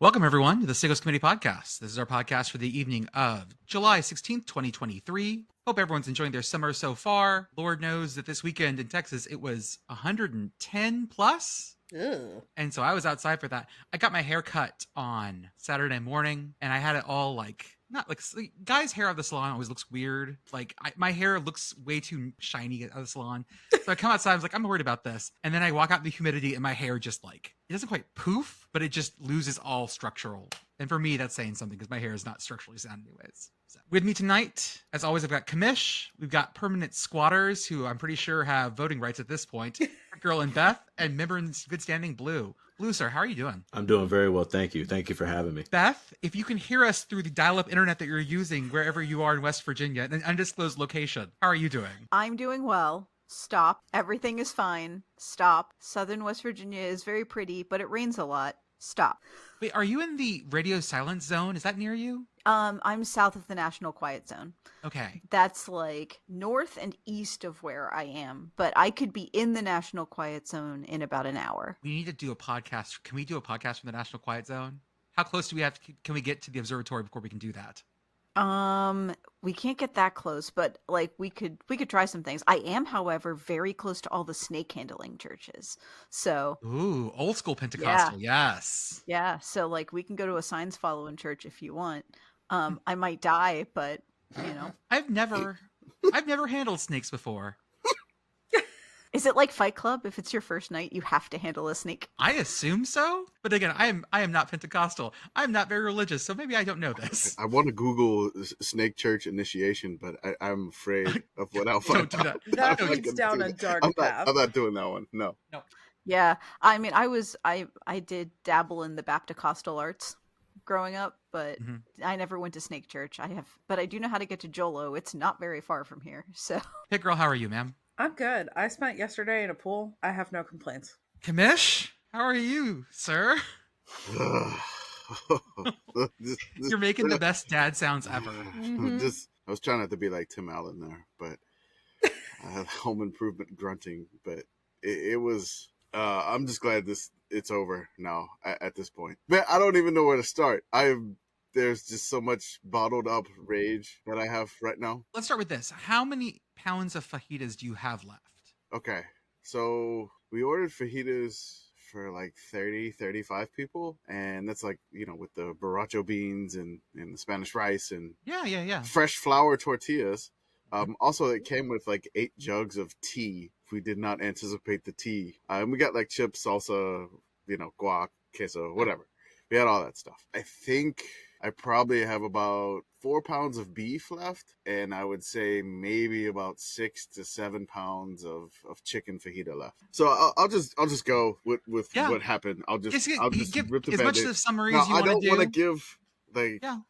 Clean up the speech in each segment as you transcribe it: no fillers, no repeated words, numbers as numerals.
Welcome, everyone, to the Sickos Committee podcast. This is our podcast for the evening of July 16th, 2023. Hope everyone's enjoying their summer so far. Lord knows that this weekend in Texas, it was 110 plus. Ew. And so I was outside for that. I got my hair cut on Saturday morning, and I had it all not like guys' hair out of the salon always looks weird. My hair looks way too shiny out of the salon. So I come outside, I was like, I'm worried about this. And then I walk out in the humidity, and my hair just it doesn't quite poof, but it just loses all structural. And for me, that's saying something because my hair is not structurally sound anyways. So, with me tonight, as always, I've got Commish. We've got permanent squatters who I'm pretty sure have voting rights at this point. PittGirl and Beth, and member in good standing, Blue. Blue, sir, how are you doing? I'm doing very well, thank you. Thank you for having me. Beth, if you can hear us through the dial-up internet that you're using wherever you are in West Virginia, in an undisclosed location, how are you doing? I'm doing well. Stop. Everything is fine. Stop. Southern West Virginia is very pretty, but it rains a lot. Stop. Wait, are you in the radio silence zone? Is that near you? I'm south of the National Quiet Zone. Okay. That's like north and east of where I am, but I could be in the National Quiet Zone in about an hour. We need to do a podcast. Can we do a podcast from the National Quiet Zone? How close do we have can we get to the observatory before we can do that? We can't get that close, but we could try some things. I am, however, very close to all the snake handling churches. So Ooh, old school Pentecostal, yes. yeah, so we can go to a signs following church if you want. I might die, but I've never handled snakes before. Is it like Fight Club? If it's your first night, you have to handle a snake. I assume so, but again, I am not Pentecostal. I'm not very religious, so maybe I don't know this. I want to Google snake church initiation, but I'm afraid of what I'll find. Don't do out. that. That leads down a dark path. I'm not doing that one. No. Yeah, I mean, I did dabble in the Baptist-costal arts growing up, but I never went to snake church. But I do know how to get to Jolo. It's not very far from here. So, PittGirl, how are you, ma'am? I'm good. I spent yesterday in a pool. I have no complaints. Commish, how are you, sir? You're making the best dad sounds ever. I was trying not to be like Tim Allen there, but I had home improvement grunting. But it was. I'm just glad it's over now at this point. But I don't even know where to start. There's just so much bottled up rage that I have right now. Let's start with this. How many pounds of fajitas do you have left? Okay, so we ordered fajitas for 30, 35 people. And that's with the borracho beans and the Spanish rice and Yeah. fresh flour tortillas. Also, it came with 8 jugs of tea. We did not anticipate the tea. And we got chips, salsa, guac, queso, whatever. We had all that stuff. I think I probably have about 4 pounds of beef left, and I would say maybe about 6 to 7 pounds of chicken fajita left. So I'll just go with what happened. I'll just give rip the as Band-Aid. much of the summary as you want to do. I don't want to give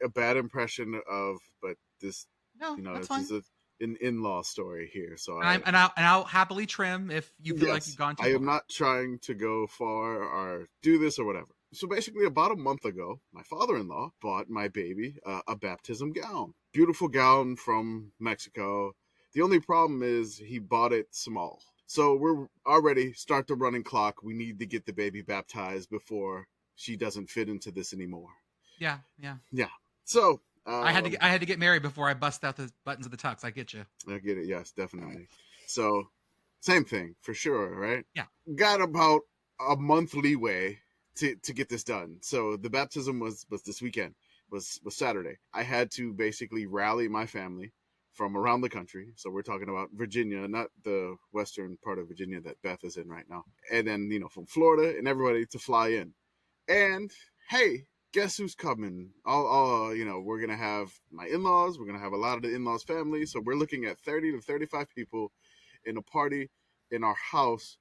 a bad impression of, but this that's it's fine. just an in-law story here. So I'll happily trim if you feel like you've gone too far. I am not trying to go far or do this or whatever. So basically, about a month ago, my father-in-law bought my baby a baptism gown. Beautiful gown from Mexico. The only problem is he bought it small. So we're already start the running clock. We need to get the baby baptized before she doesn't fit into this anymore. Yeah. So I had to get married before I bust out the buttons of the tux. I get you. I get it. Yes, definitely. So same thing for sure, right? Yeah. Got about a month leeway to get this done. So the baptism was this weekend, was Saturday. I had to basically rally my family from around the country. So we're talking about Virginia, not the western part of Virginia that Beth is in right now. And then, from Florida and everybody to fly in. And hey, guess who's coming? We're going to have my in-laws. We're going to have a lot of the in-laws family. So we're looking at 30 to 35 people in a party in our house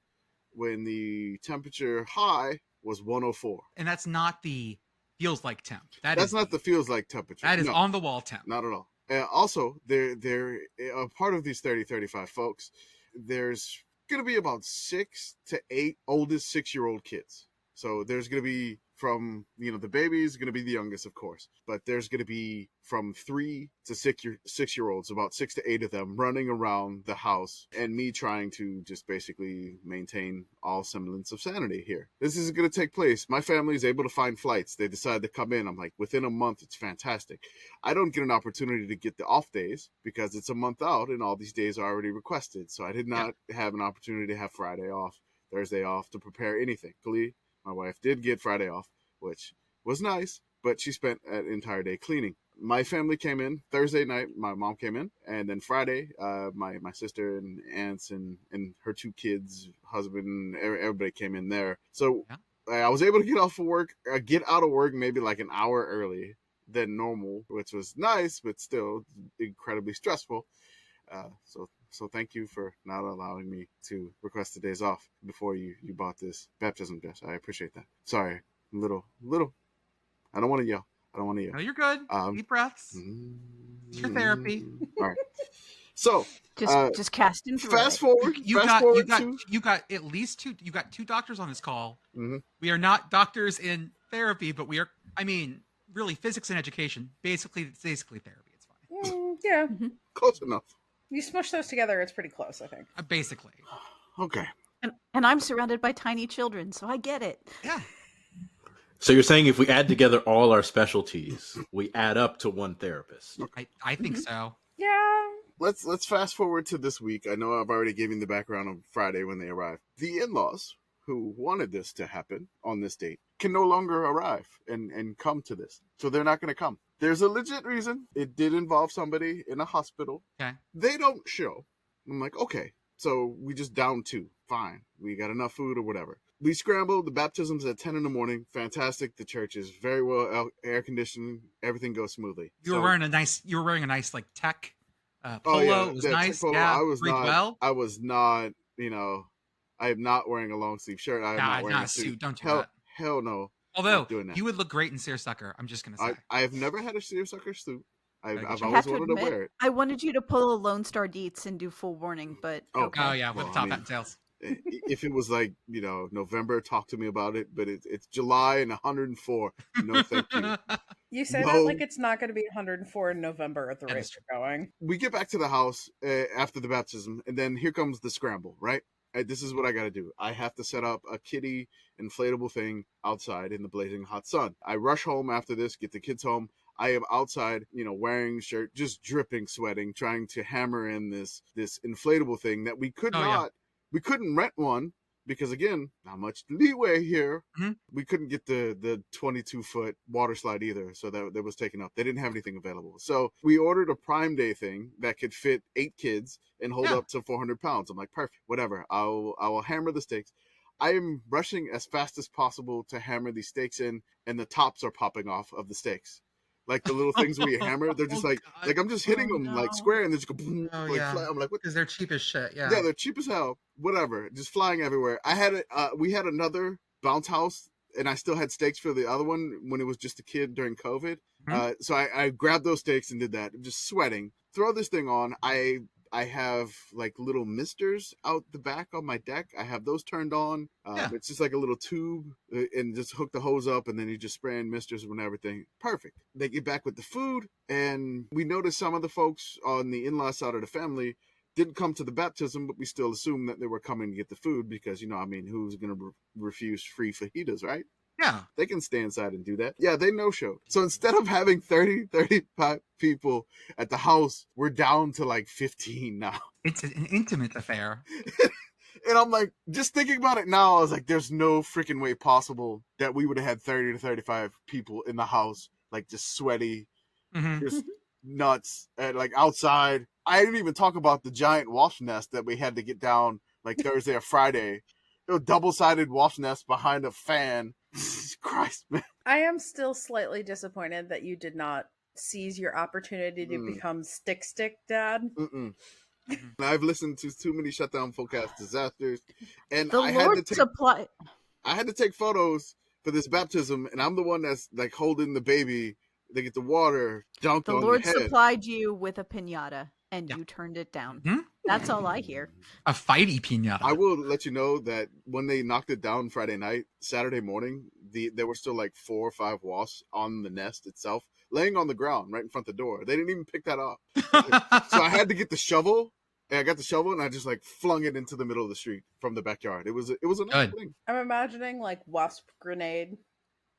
when the temperature high was 104. And that's not the feels like temp. That's not the feels like temperature. That is on the wall temp. Not at all. Also, they're a part of these 30, 35 folks. There's going to be about 6 to 8 oldest 6-year-old kids. So there's going to be from, the baby is going to be the youngest, of course, but there's going to be from 3 to 6-year-olds, about 6 to 8 of them running around the house, and me trying to just basically maintain all semblance of sanity here. This is going to take place. My family is able to find flights. They decide to come in. I'm like, within a month, it's fantastic. I don't get an opportunity to get the off days because it's a month out and all these days are already requested. So I did not have an opportunity to have Friday off, Thursday off to prepare anything. My wife did get Friday off, which was nice, but she spent an entire day cleaning. My family came in Thursday night. My mom came in, and then Friday, my sister and aunts and her 2 kids, husband, everybody came in there. So I was able to get out of work maybe like an hour early than normal, which was nice, but still incredibly stressful. So thank you for not allowing me to request the days off before you bought this baptism dress. I appreciate that. Sorry, little. I don't want to yell. No, you're good. Deep breaths. It's your therapy. All right. So just casting through. Fast forward. You got at least 2. You got 2 doctors on this call. Mm-hmm. We are not doctors in therapy, but we are. I mean, really, physics and education. Basically, it's basically therapy. It's fine. Yeah. Close enough. You smush those together, it's pretty close, I think. Basically. Okay. And I'm surrounded by tiny children, so I get it. Yeah. So you're saying if we add together all our specialties, we add up to one therapist? I think so. Yeah. Let's fast forward to this week. I know I've already given the background on Friday when they arrived. The in-laws who wanted this to happen on this date can no longer arrive and come to this. So they're not going to come. There's a legit reason. It did involve somebody in a hospital. Okay. They don't show. I'm like, okay, so we just down 2. Fine. We got enough food or whatever. We scrambled. The baptism's at 10 in the morning. Fantastic. The church is very well air conditioned. Everything goes smoothly. You were wearing a nice like tech polo. Oh, yeah, It was the nice. polo, Yeah. I was not, I am not wearing a long sleeve shirt. I am not wearing a suit. Don't do that. Hell no. Although you would look great in seersucker, I'm just gonna say. I have never had a seersucker suit. I've I always wanted to wear it. I wanted you to pull a Lone Star Dietz and do full warning, but okay. Oh yeah, with top hat and tails. If it was like November, talk to me about it. But it's July and 104. No, thank you. You say that like it's not going to be 104 in November at the rate you're going. We get back to the house after the baptism, and then here comes the scramble. Right, this is what I got to do. I have to set up a kiddie inflatable thing outside in the blazing hot sun. I rush home after this, get the kids home. I am outside, wearing shirt, just dripping, sweating, trying to hammer in this inflatable thing that we could not. We couldn't rent one because, again, not much leeway here. Mm-hmm. We couldn't get the 22-foot water slide either, so that was taken up. They didn't have anything available. So we ordered a Prime Day thing that could fit 8 kids and hold up to 400 pounds. I'm like, perfect, whatever. I will hammer the stakes. I am rushing as fast as possible to hammer these stakes in, and the tops are popping off of the stakes. Like the little things where you hammer, they're just like I'm just hitting them like square, and they just go boom, flat. I'm like, what? Because they're cheap as shit. Yeah. Yeah, they're cheap as hell. Whatever, just flying everywhere. We had another bounce house, and I still had stakes for the other one when it was just a kid during COVID. Mm-hmm. So I grabbed those stakes and did that. I'm just sweating. Throw this thing on. I have like little misters out the back on my deck. I have those turned on. It's just like a little tube and just hook the hose up, and then you just spray in misters and everything. Perfect. They get back with the food, and we noticed some of the folks on the in-law side of the family didn't come to the baptism, but we still assumed that they were coming to get the food because, who's going to refuse free fajitas, right? Yeah. They can stay inside and do that. Yeah, they no-showed. So instead of having 35 people at the house, we're down to like 15 now. It's an intimate affair. And I'm like, just thinking about it now, I was like, there's no freaking way possible that we would have had 30 to 35 people in the house, like just sweaty, just nuts, and like outside. I didn't even talk about the giant wasp nest that we had to get down like Thursday or Friday. Double-sided wasp nest behind a fan. Jesus Christ, man. I am still slightly disappointed that you did not seize your opportunity to become stick dad. I've listened to too many shutdown forecast disasters, and I had to take photos for this baptism, and I'm the one that's like holding the baby. They get the water dunked on the head. The Lord supplied you with a piñata, and Yeah. you turned it down. Hmm? That's all I hear. A fighty pinata. I will let you know that when they knocked it down Friday night, Saturday morning, there were still like 4 or 5 wasps on the nest itself, laying on the ground right in front of the door. They didn't even pick that up. So I had to get the shovel, and I got the shovel, and I just like flung it into the middle of the street from the backyard. It was a nice Good. thing. I'm imagining like wasp grenade.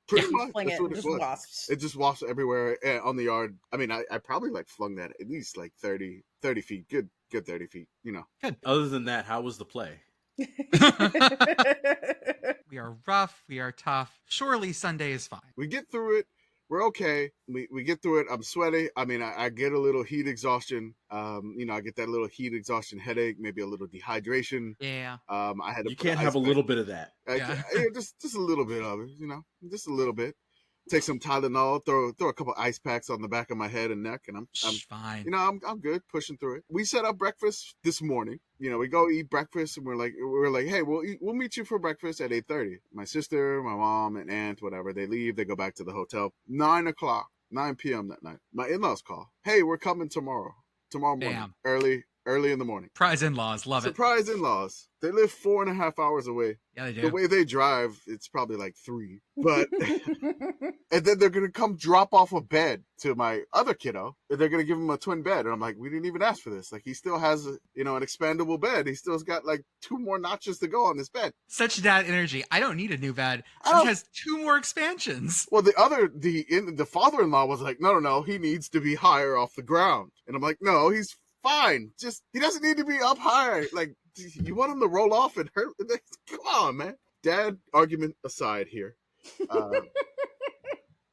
Pretty You much. fling That's it what and it just was. wasps. It just wasps everywhere on the yard. I mean, I probably like flung that at least like 30 feet. Good 30 feet, you know. Other than that, how was the play? We are rough. We are tough. Surely Sunday is fine. We get through it. We're okay. We get through it. I'm sweaty. I mean, I get a little heat exhaustion. I get that little heat exhaustion headache, maybe a little dehydration. Yeah. I had to You put can't ice have a pack. little bit of that. Yeah. Just a little bit of it, just a little bit. Take some Tylenol, throw a couple ice packs on the back of my head and neck, and I'm Fine. I'm good, pushing through it. We set up breakfast this morning. We go eat breakfast, and we're like, hey, we'll meet you for breakfast at 8:30. My sister, my mom, and aunt, whatever, they leave. They go back to the hotel. 9 p.m. that night. My in-laws call. Hey, we're coming tomorrow morning, Damn. early in the morning. Prize in-laws. Love it. Surprise in-laws. They live 4.5 hours away. Yeah, they do. The way they drive, it's probably like 3. But and then they're gonna come drop off a bed to my other kiddo, and they're gonna give him a twin bed. And I'm like, we didn't even ask for this. Like, he still has an expandable bed. He still's got like 2 more notches to go on this bed. Such dad energy. I don't need a new bed. Oh. It has 2 more expansions. Well, the father-in-law was like, no, he needs to be higher off the ground. And I'm like, no, he's fine. Just, he doesn't need to be up high. Like, you want him to roll off and hurt? Come on, man. Dad argument aside here.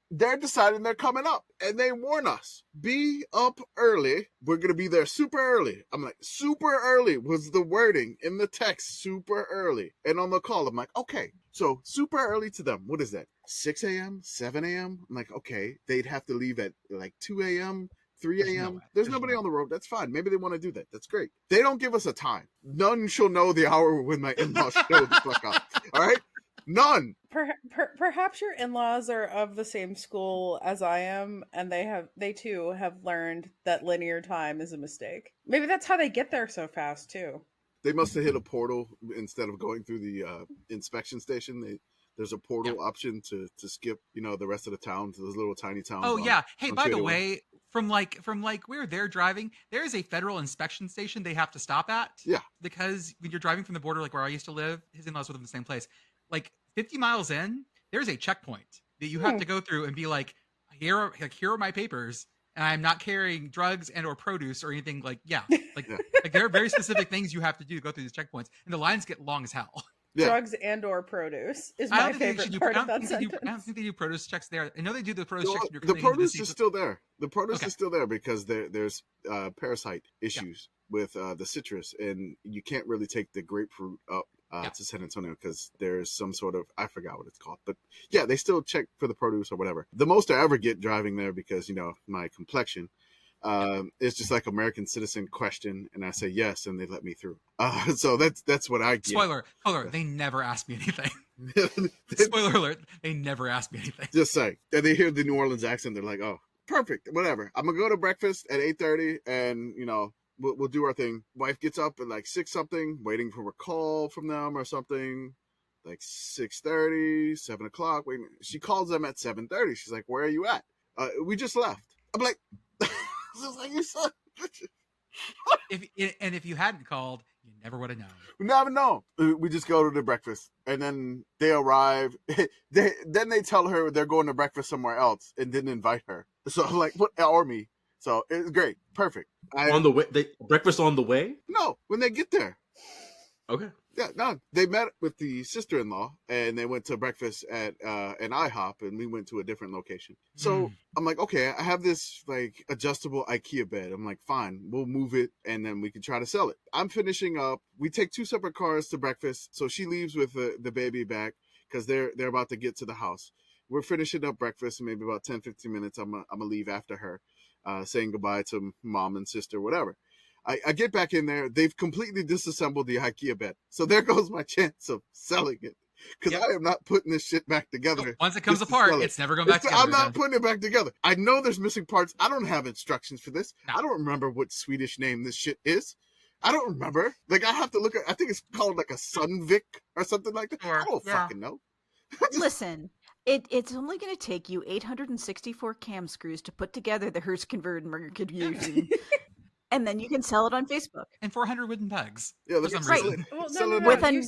They're deciding they're coming up, and they warn us, be up early. We're going to be there super early. I'm like, super early was the wording in the text, super early. And on the call, I'm like, okay, so super early to them. What is that? 6 a.m., 7 a.m.? I'm like, okay, they'd have to leave at like 2 a.m., 3 There's no a.m. way. There's nobody on the road. That's fine. Maybe they want to do that. That's great. They don't give us a time. None shall know the hour when my in-laws show the fuck up. All right? None. Perhaps your in-laws are of the same school as I am, and they too have learned that linear time is a mistake. Maybe that's how they get there so fast too. They must have hit a portal instead of going through the inspection station. There's a portal option to skip, the rest of the town to those little tiny towns. Oh yeah. Hey, by the Trader way, from where they're driving, there is a federal inspection station they have to stop at. Yeah. Because when you're driving from the border, like where I used to live, his in-laws live in the same place. Like 50 miles in, there's a checkpoint that you have to go through and be like, here are my papers, and I'm not carrying drugs and or produce or anything. Like, like there are very specific things you have to do to go through these checkpoints, and the lines get long as hell. Yeah. Drugs and or produce is my favorite part of that sentence. I don't think they do produce checks there. I know they do the produce checks. When you're The coming into produce the is still there. The produce Okay. is still there because there's parasite issues with the citrus, and you can't really take the grapefruit up to San Antonio because there's some sort of, I forgot what it's called, but yeah, they still check for the produce or whatever. The most I ever get driving there, because my complexion, it's just like American citizen question, and I say yes, and they let me through. So that's what I get. Spoiler, they never asked me anything. Spoiler alert, they never asked me anything. Just say, and they hear the New Orleans accent, they're like, oh, perfect, whatever. I'm gonna go to breakfast at 8:30, and we'll do our thing. Wife gets up at like 6 something, waiting for a call from them or something. Like 6:30, 7 o'clock. Waiting. She calls them at 7:30. She's like, "Where are you at?" We just left. I'm like, just like you said. If you hadn't called, you never would have known. We never know. We just go to the breakfast, and then they arrive. Then they tell her they're going to breakfast somewhere else, and didn't invite her. So I'm like, what? Or me? So it's great, perfect. On the way, breakfast on the way. No, when they get there. Okay. Yeah, no. They met with the sister-in-law, and they went to breakfast at an IHOP, and we went to a different location. So I'm like, okay, I have this like adjustable IKEA bed. I'm like, fine, we'll move it, and then we can try to sell it. I'm finishing up. We take 2 separate cars to breakfast, so she leaves with the baby back because they're about to get to the house. We're finishing up breakfast, and maybe about 10, 15 minutes, I'm gonna leave after her, saying goodbye to mom and sister, whatever. I get back in there. They've completely disassembled the IKEA bed. So there goes my chance of selling it. because Yep. I am not putting this shit back together. Once it comes just to apart, sell it. it's never going back together. I'm not again. putting it back together. I know there's missing parts. I don't have instructions for this. No. I don't remember what Swedish name this shit is. I don't remember. Like, I have to look at, I think it's called like a Sunvik or something like that. Sure, I don't yeah. fucking know. Listen, it's only going to take you 864 cam screws to put together the Hearst conversion, and then you can sell it on Facebook. And 400 wooden pegs. Yeah, For let's some sell reason. it. Well, Sell no, it no, With no. a You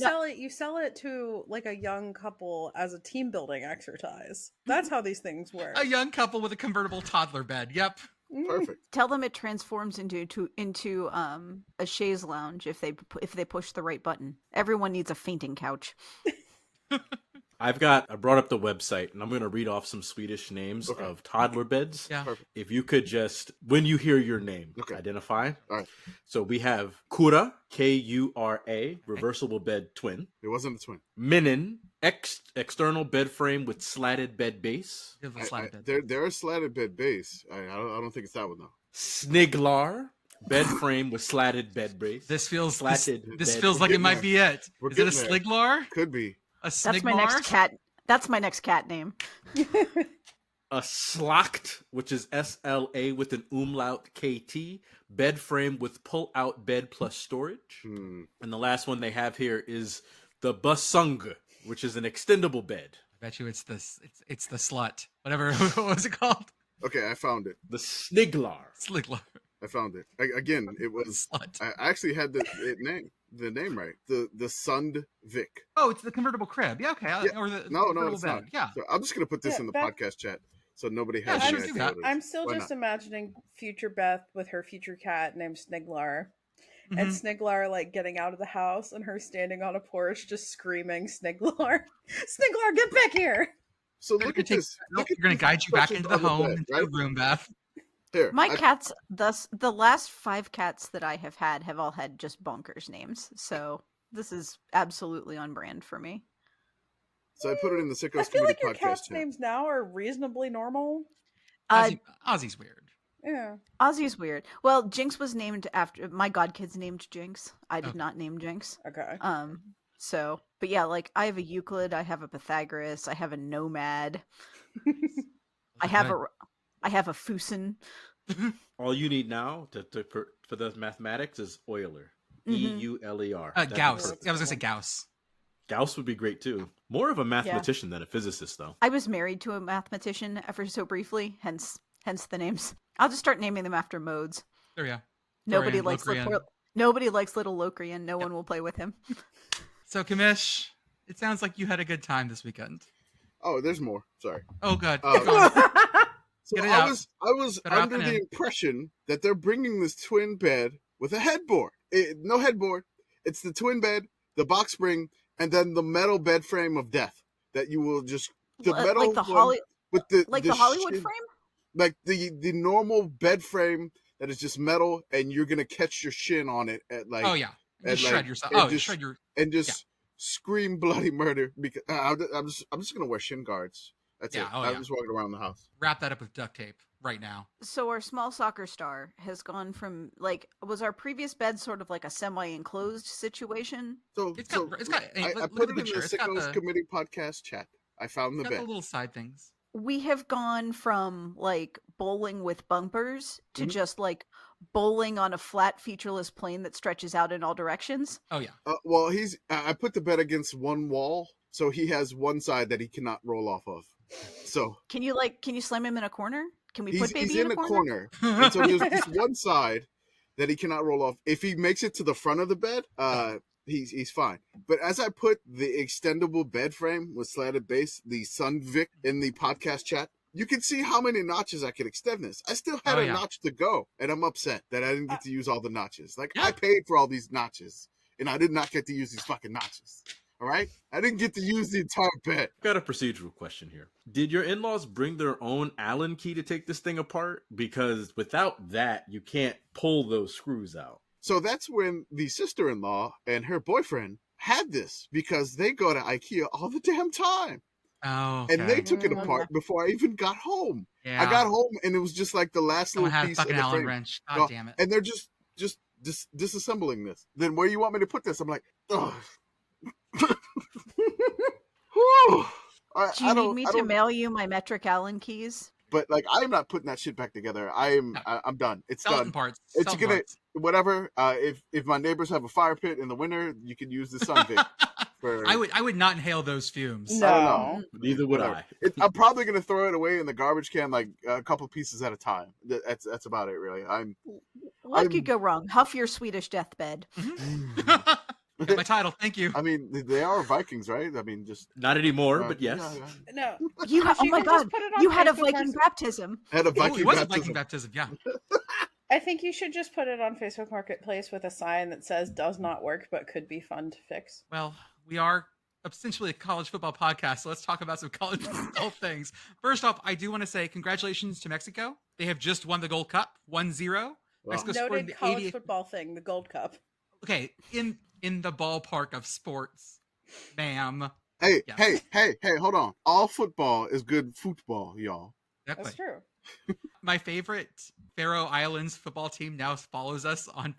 nu- sell it to like a young couple as a team building exercise. That's how these things work. A young couple with a convertible toddler bed. Yep. Perfect. Tell them it transforms into a chaise lounge if they push the right button. Everyone needs a fainting couch. I brought up the website, and I'm going to read off some Swedish names Okay. of toddler beds. Yeah. Perfect. If you could just, when you hear your name, Okay. identify. All right. So we have Kura, Kura, reversible bed twin. It wasn't a twin. Minin, external bed frame with slatted bed base. Give them a slatted bed. They're a slatted bed base. I don't think it's that one though. Sniglar, bed frame with slatted bed base. This feels Slatted this bed. feels like it getting might there. be it. We're Is it a getting there. Sliglar? Could be. A That's my Snigmar? next cat. That's my next cat name. A Slakt, which is SLA with an umlaut KT, bed frame with pull-out bed plus storage. Hmm. And the last one they have here is the Basung, which is an extendable bed. I bet you it's this. It's the slut. Whatever. What was it called? Okay, I found it. The Sniglar. Sliglar. I found it. Again, it was. Slut. I actually had the name right. The Sundvik. Oh, it's the convertible crib. Yeah. Okay. Yeah. Or the No, convertible it's bed. not. Yeah. So I'm just gonna put this Yeah, in the Beth- podcast chat so nobody Yeah, has sure, any do idea that. what it is. I'm still Why just not? imagining future Beth with her future cat named Sniglar. Mhm. And Sniglar like getting out of the house and her standing on a porch just screaming Sniglar. Sniglar, get back here. So They're look gonna at take- this. nope, Look at You're gonna these guide you back into instructions the on the home, bed, into right? the room, Beth. Here, My I- cats, the last 5 cats that I have all had just bonkers names. So this is absolutely on brand for me. So I put it in the I Sickos feel like Committee your podcast cats' chat. names now are reasonably normal. Ozzy's weird. Yeah. Ozzy's weird. Well, Jinx was named after my godkid's named Jinx. I did Okay. not name Jinx. Okay. So, but yeah, like I have a Euclid, I have a Pythagoras, I have a Nomad, I have a Fusen. All you need now for the mathematics is Euler. Mhm. Euler. Gauss. perfect. I was gonna say Gauss. Gauss would be great too. More of a mathematician than a physicist, though. I was married to a mathematician ever so briefly, hence the names. I'll just start naming them after modes. There we go. Nobody Dorian, likes Locrian. nobody likes little Locrian. No one will play with him. So, Commish, it sounds like you had a good time this weekend. Oh, there's more. Sorry. Oh, good. Oh. Go on. So Get it I out. was Better out under than the in. impression that they're bringing this twin bed with a headboard. No headboard. It's the twin bed, the box spring, and then the metal bed frame of death that you will just the metal like the one with the Hollywood shit- frame. like the normal bed frame that is just metal, and you're gonna catch your shin on it at like Oh yeah. You and, shred like, yourself. and Oh, you just- shred your. and just scream bloody murder because I'm just gonna wear shin guards. That's Yeah, it. oh, I'm yeah. just walking around the house. Wrap that up with duct tape right now. So our small soccer star has gone from was our previous bed sort of like a semi-enclosed situation? So It's got- I look put at it the in the picture. It's got Sickos the- Committee podcast chat. I found the Got the bed. little side things. We have gone from like bowling with bumpers to Mhm. just like bowling on a flat featureless plane that stretches out in all directions. Oh yeah. Well, I put the bed against one wall, so he has one side that he cannot roll off of. So Can you slam him in a corner? Can we put baby he's in a a corner, and so there's this one side that he cannot roll off. If he makes it to the front of the bed, he's fine. But as I put the extendable bed frame with slatted base, the Sunvik in the podcast chat, you can see how many notches I could extend this. I still had Oh, a yeah. notch to go, and I'm upset that I didn't get to use all the notches. Like, Yeah. I paid for all these notches, and I did not get to use these fucking notches. All right? I didn't get to use the entire bed. Got a procedural question here. Did your in-laws bring their own Allen key to take this thing apart? Because without that, you can't pull those screws out. So that's when the sister-in-law and her boyfriend had this, because they go to IKEA all the damn time. Oh. Okay. And they took it Mm. apart before I even got home. Yeah. I got home and it was just like the last Someone little had a piece of fucking the Allen frame. wrench. God No, damn it. And they're just disassembling this. Then where you want me to put this? I'm like, ugh. Whew. Do you need me to mail you my metric Allen keys? But like, I'm not putting that shit back together. I'm done. It's Skeleton done. parts. It's skeleton gonna parts. whatever. If my neighbors have a fire pit in the winter, you can use the Sunvic. For I would not inhale those fumes. No. I don't know. Neither would Whatever. I. I'm probably gonna throw it away in the garbage can, like a couple pieces at a time. That's about it, really. What could go wrong? Huff your Swedish deathbed. Got my title. Thank you. I mean, they are Vikings, right? I mean, just Not anymore, but yes. No. Oh my can just god! put it on You had a Facebook Viking Market- baptism. Had a Oh, Viking it was a baptism. Viking baptism. Yeah. I think you should just put it on Facebook Marketplace with a sign that says "does not work, but could be fun to fix." Well, we are essentially a college football podcast, so let's talk about some college football things. First off, I do want to say congratulations to Mexico. They have just won the Gold Cup, 1-0. Wow. Mexico scored in Noted the college 80th. football thing, the Gold Cup. Okay, in the ballpark of sports, ma'am. Hey, Yes. hey, hold on. All football is good football, y'all. Exactly. That's true. My favorite Faroe Islands football team now follows us on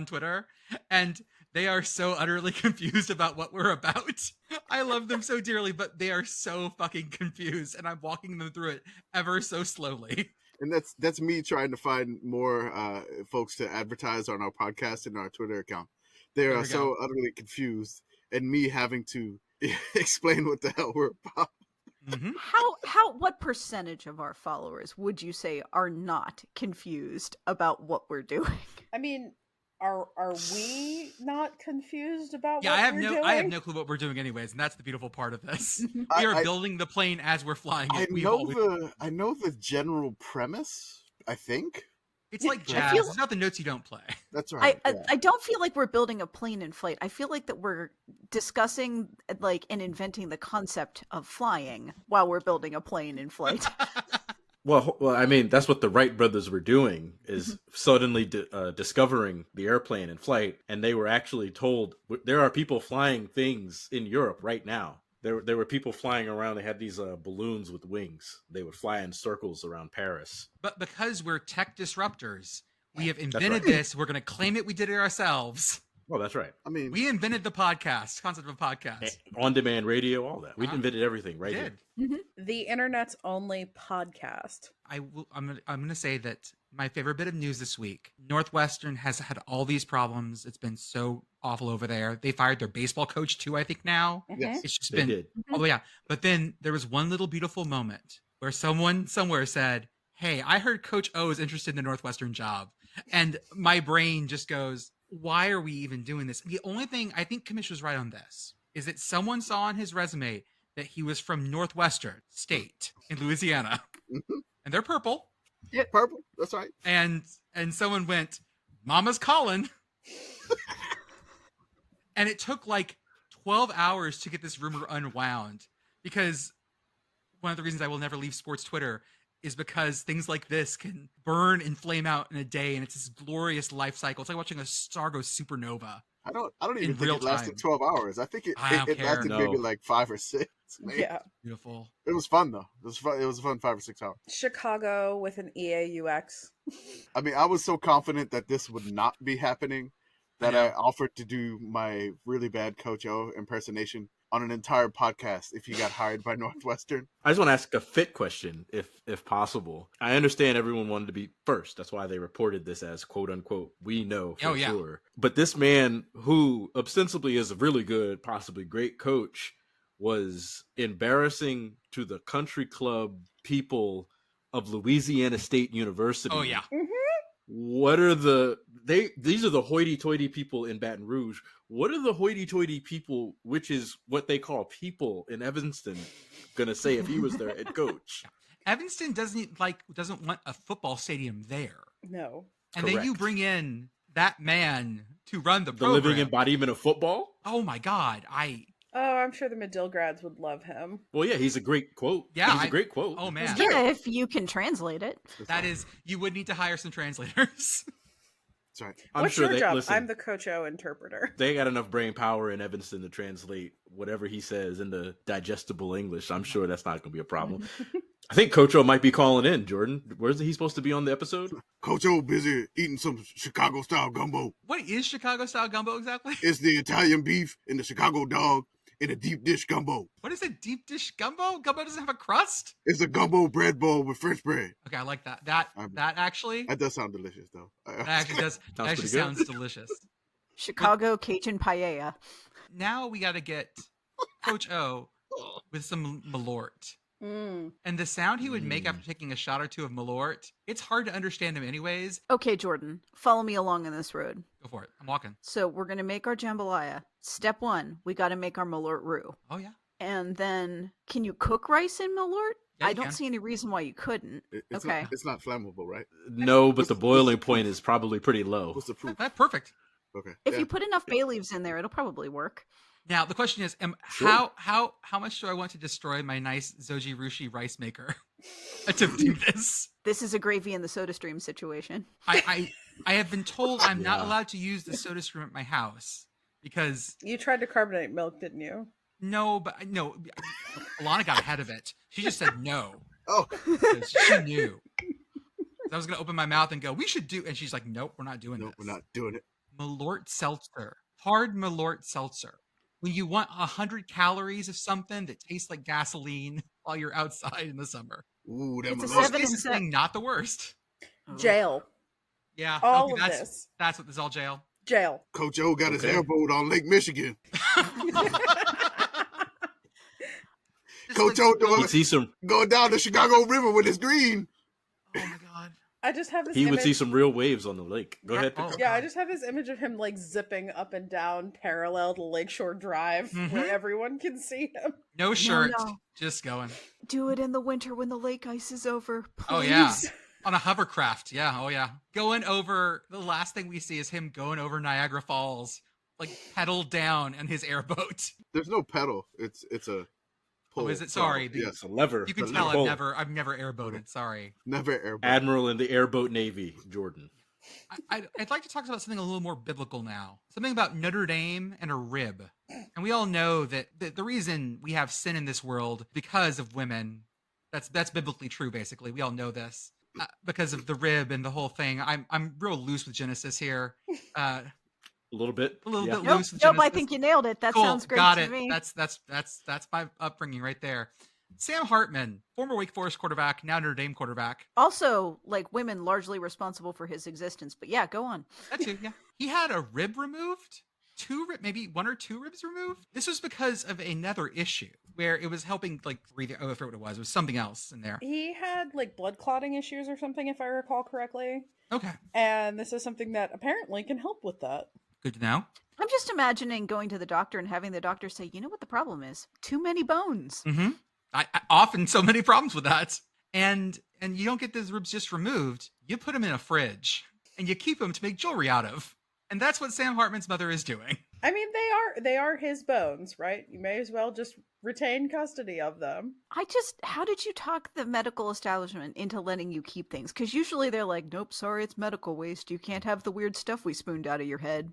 Twitter, and they are so utterly confused about what we're about. I love them so dearly, but they are so fucking confused, and I'm walking them through it ever so slowly. And that's me trying to find more folks to advertise on our podcast and our Twitter account. They There are we so go. utterly confused, and me having to explain what the hell we're about. Mhm. What percentage of our followers would you say are not confused about what we're doing? I mean, are we not confused about Yeah, what I have we're no doing? I have no clue what we're doing anyways, and that's the beautiful part of this. We are I building the plane as we're flying I it. We've know always- I know the general premise. I think It's like I jazz. feel- It's not the notes you don't play. that's right. I don't feel like we're building a plane in flight. I feel like that we're discussing and inventing the concept of flying while we're building a plane in flight. Well, I mean, that's what the Wright brothers were doing, is suddenly discovering the airplane in flight, and they were actually told there are people flying things in Europe right now. There were people flying around. They had these balloons with wings. They would fly in circles around Paris. But because we're tech disruptors, we have right. invented this. We're going to claim it. We did it ourselves. Oh, that's right. I mean, We invented the podcast, concept of a podcast. On-demand radio, all that. We Uh-huh. invented everything right We here. did. The internet's only podcast. I'm gonna say that my favorite bit of news this week: Northwestern has had all these problems. It's been so awful over there. They fired their baseball coach too, I think now. Yes. It's just They been did. oh yeah. But then there was one little beautiful moment where someone somewhere said, "Hey, I heard Coach O is interested in the Northwestern job," and my brain just goes, "Why are we even doing this?" The only thing I think Commish was right on this is that someone saw on his resume that he was from Northwestern State in Louisiana, Mhm. and they're purple. Purple. That's right. And someone went, "Mama's calling," and it took like 12 hours to get this rumor unwound, because one of the reasons I will never leave sports Twitter is because things like this can burn and flame out in a day, and it's this glorious life cycle. It's like watching a star go supernova. I don't even In think real it lasted time. 12 hours. I think I don't it care. lasted No. maybe like 5 or 6. Maybe. Yeah. Beautiful. It was fun though. It was fun. It was a fun 5 or 6 hours. Chicago with an EAUX. I mean, I was so confident that this would not be happening that I offered to do my really bad Coach O impersonation on an entire podcast if he got hired by Northwestern. I just want to ask a fit question, if possible. I understand everyone wanted to be first. That's why they reported this as "quote unquote" we know for Oh, yeah. sure. But this man, who ostensibly is a really good, possibly great coach, was embarrassing to the country club people of Louisiana State University. Oh yeah. What are these are the hoity-toity people in Baton Rouge. What are the hoity-toity people, which is what they call people in Evanston, gonna say if he was their head coach? Evanston doesn't want a football stadium there, No. and then you Correct. bring in that man to run the The program. living embodiment of football? Oh my God! Oh, I'm sure the Medill grads would love him. Well, yeah, he's a great quote. Yeah, He's a great quote. Oh man, Yeah, if you can translate it. that is. You would need to hire some translators. That's right. I'm What's sure your they job? listen. I'm the Coach O interpreter. They got enough brain power in Evanston to translate whatever he says into digestible English. I'm sure that's not going to be a problem. I think Coach O might be calling in, Jordan. Where's he supposed to be on the episode? Coach O busy eating some Chicago style gumbo. What is Chicago style gumbo exactly? It's the Italian beef and the Chicago dog in a deep dish gumbo. What is a deep dish gumbo? Gumbo doesn't have a crust? It's a gumbo bread bowl with French bread. Okay, I like that. That actually That does sound delicious, though. that actually does that Sounds actually pretty good. sounds delicious. Chicago Cajun paella. Now we got to get Coach O with some Malort. Mm. And the sound he would make after taking a shot or two of Malort, it's hard to understand him anyways. Okay, Jordan, follow me along in this road. Go for it. I'm walking. So we're going to make our jambalaya. Step 1, we got to make our Malort roux. Oh, yeah. And then, can you cook rice in Malort? Yeah, I you don't can. see any reason why you couldn't. It's Okay. it's not flammable, right? No, but the boiling point is probably pretty low. What's the proof? That's perfect. Okay. If yeah. you put enough bay leaves in there, it'll probably work. Now, the question is, Sure. how much do I want to destroy my nice Zoji Rushi rice maker attempting this? This is a gravy in the soda stream situation. I have been told I'm not Yeah. allowed to use the soda stream at my house because You tried to carbonate milk, didn't you? no, Alana got ahead of it. She just said no Oh, because she knew. I was going to open my mouth and go, we should do, and she's like, nope, we're not doing no, this. we're not doing it. Malort seltzer, hard Malort seltzer. When you want 100 calories of something that tastes like gasoline while you're outside in the summer. Ooh, that It's a Malort. Most 7 and cases 7. being not the worst. Jail. Yeah. All okay, of that's, this. That's what this is all jail. Jail. Coach O got his Okay. airboat on Lake Michigan. Just Coach like- O He'd see some. going down the Chicago River with his green. Oh my god. I just have this He would image. see some real waves on the lake. Go ahead. Oh. Yeah, I just have this image of him like zipping up and down parallel to Lakeshore Drive Mhm. where everyone can see him. No shirt. no. Just going. Do it in the winter when the lake ice is over. Please. Oh, yeah. On a hovercraft. Yeah. Oh yeah. Going over, the last thing we see is him going over Niagara Falls, like pedaled down in his airboat. There's no pedal. It's a pull. Oh, is it? Sorry. Yes, It's a lever. You can The tell pole. I've never airboated. Sorry. never airboat. Admiral in the airboat navy, Jordan. I'd like to talk about something a little more biblical now. Something about Notre Dame and a rib. And we all know that the reason we have sin in this world because of women. That's biblically true. Basically, we all know this because of the rib and the whole thing. I'm real loose with Genesis here. A little bit. A little Yeah. bit Nope, loose with nope, I Genesis. think you nailed it. That Cool, sounds great got to it. me. That's my upbringing right there. Sam Hartman, former Wake Forest quarterback, now Notre Dame quarterback. Also, like women largely responsible for his existence. But yeah, go on. That too, yeah. He had a rib removed, maybe 1 or 2 ribs removed. This was because of another issue where it was helping like breathe. Oh, I forget what it was. It was something else in there. He had like blood clotting issues or something, if I recall correctly. Okay, And this is something that apparently can help with that. good to know. I'm just imagining going to the doctor and having the doctor say, you know what the problem is? Too many bones. Mm-hmm. I often so many problems with that, and you don't get those ribs just removed. You put them in a fridge and you keep them to make jewelry out of, and that's what Sam Hartman's mother is doing. I mean, they are his bones, right? You may as well just retain custody of them. How did you talk the medical establishment into letting you keep things? Because usually they're like, nope, sorry, it's medical waste. You can't have the weird stuff we spooned out of your head.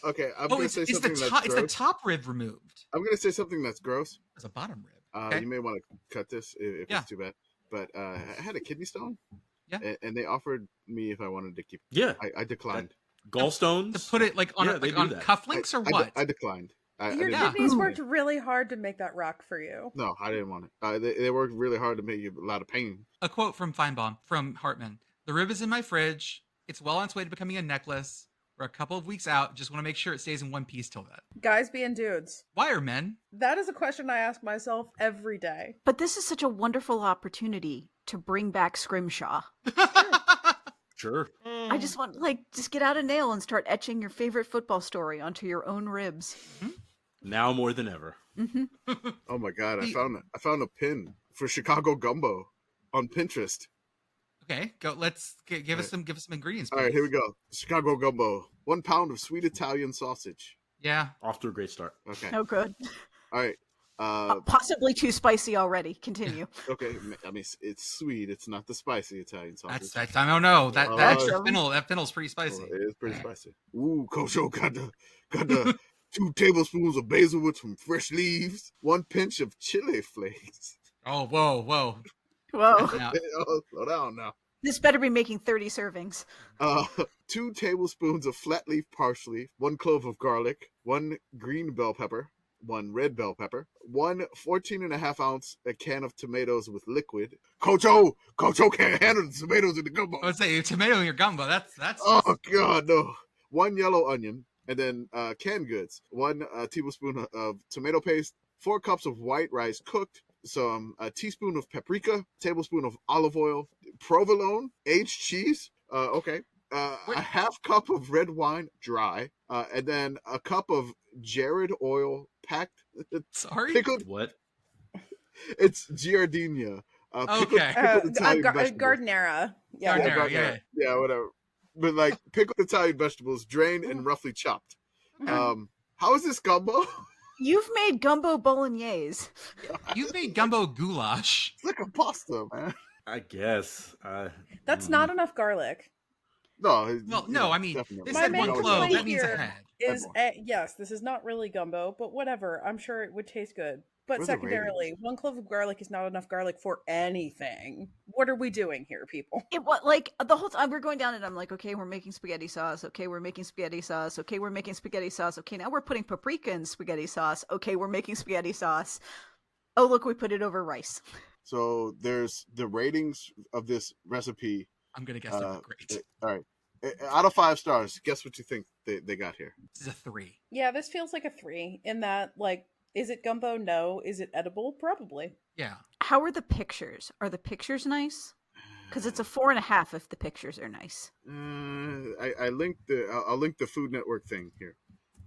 Okay, I'm Oh, gonna it's say the something that's top. It's gross. the top rib removed. I'm gonna say something that's gross. It's a bottom rib. Okay. You may want to cut this if Yeah. it's too bad. But I had a kidney stone. Yeah. And they offered me if I wanted to keep. Yeah. I declined. Gallstones. To put it like on Yeah, they do on that. cufflinks or I what? I declined. I Your didn't- Yeah. kidneys worked really hard to make that rock for you. No, I didn't want it. They worked really hard to make you a lot of pain. A quote from Feinbaum from Hartman: "The rib is in my fridge. It's well on its way to becoming a necklace. We're a couple of weeks out. Just want to make sure it stays in one piece till then." Guys being dudes. Why are men? That is a question I ask myself every day. But this is such a wonderful opportunity to bring back Scrimshaw. Sure. I just want, just get out a nail and start etching your favorite football story onto your own ribs. Now more than ever. Oh my god! He- I found a pin for Chicago gumbo on Pinterest. Okay, go. Let's give us some ingredients. All right, please. here we go. Chicago gumbo: 1 pound of sweet Italian sausage. Yeah. Off to a great start. Okay. Oh, good. All right. Possibly too spicy already. Continue. Okay. I mean, it's sweet. It's not the spicy Italian sausage. That's I don't know. That Oh, extra yeah. fennel, that fennel's pretty Oh, spicy. it is pretty spicy. Ooh, Coach O got the 2 tablespoons of basil with some fresh leaves, 1 pinch of chili flakes. Oh, whoa. Whoa. Now, Oh, slow down now. This better be making 30 servings. 2 tablespoons of flat leaf parsley, 1 clove of garlic, 1 green bell pepper, one red bell pepper, one 14.5-ounce can of tomatoes with liquid. Coach can't handle the tomatoes in the gumbo. I would say tomato in your gumbo. That's. Oh God, no! One yellow onion, and then canned goods. One tablespoon of tomato paste. 4 cups of white rice cooked. Some a teaspoon of paprika. Tablespoon of olive oil. Provolone, aged cheese. Okay. A half cup of red wine, dry, and then a cup of Jared oil packed. Sorry. Pickled. What? It's giardina. Okay. Pickled Italian vegetables. Gardnera. Yeah. Gardnera. Yeah, whatever. But like pickled Italian vegetables, drained and roughly chopped. How is this gumbo? You've made gumbo bolognese. You've made gumbo goulash. It's like a pasta, man. I guess. That's not enough garlic. No. Well, no, I mean, definitely. they My said main one clove. complaint That means a here head. is yes, this is not really gumbo, but whatever. I'm sure it would taste good. But Where's the secondarily, 1 clove of garlic is not enough garlic for anything. What are we doing here, people? It was like the whole time we're going down and I'm like, okay, we're making spaghetti sauce. Okay, we're making spaghetti sauce. Okay, we're making spaghetti sauce. Okay, now we're putting paprika in spaghetti sauce. Okay, we're making spaghetti sauce. Oh, look, we put it over rice. So there's the ratings of this recipe. I'm gonna guess they're great. All right. Out of 5 stars, guess what you think they got here? This is a 3. Yeah, this feels like a 3 in that, like, is it gumbo? No. Is it edible? Probably. Yeah. How are the pictures? Are the pictures nice? Because it's a 4.5 if the pictures are nice. I linked I'll link the Food Network thing here.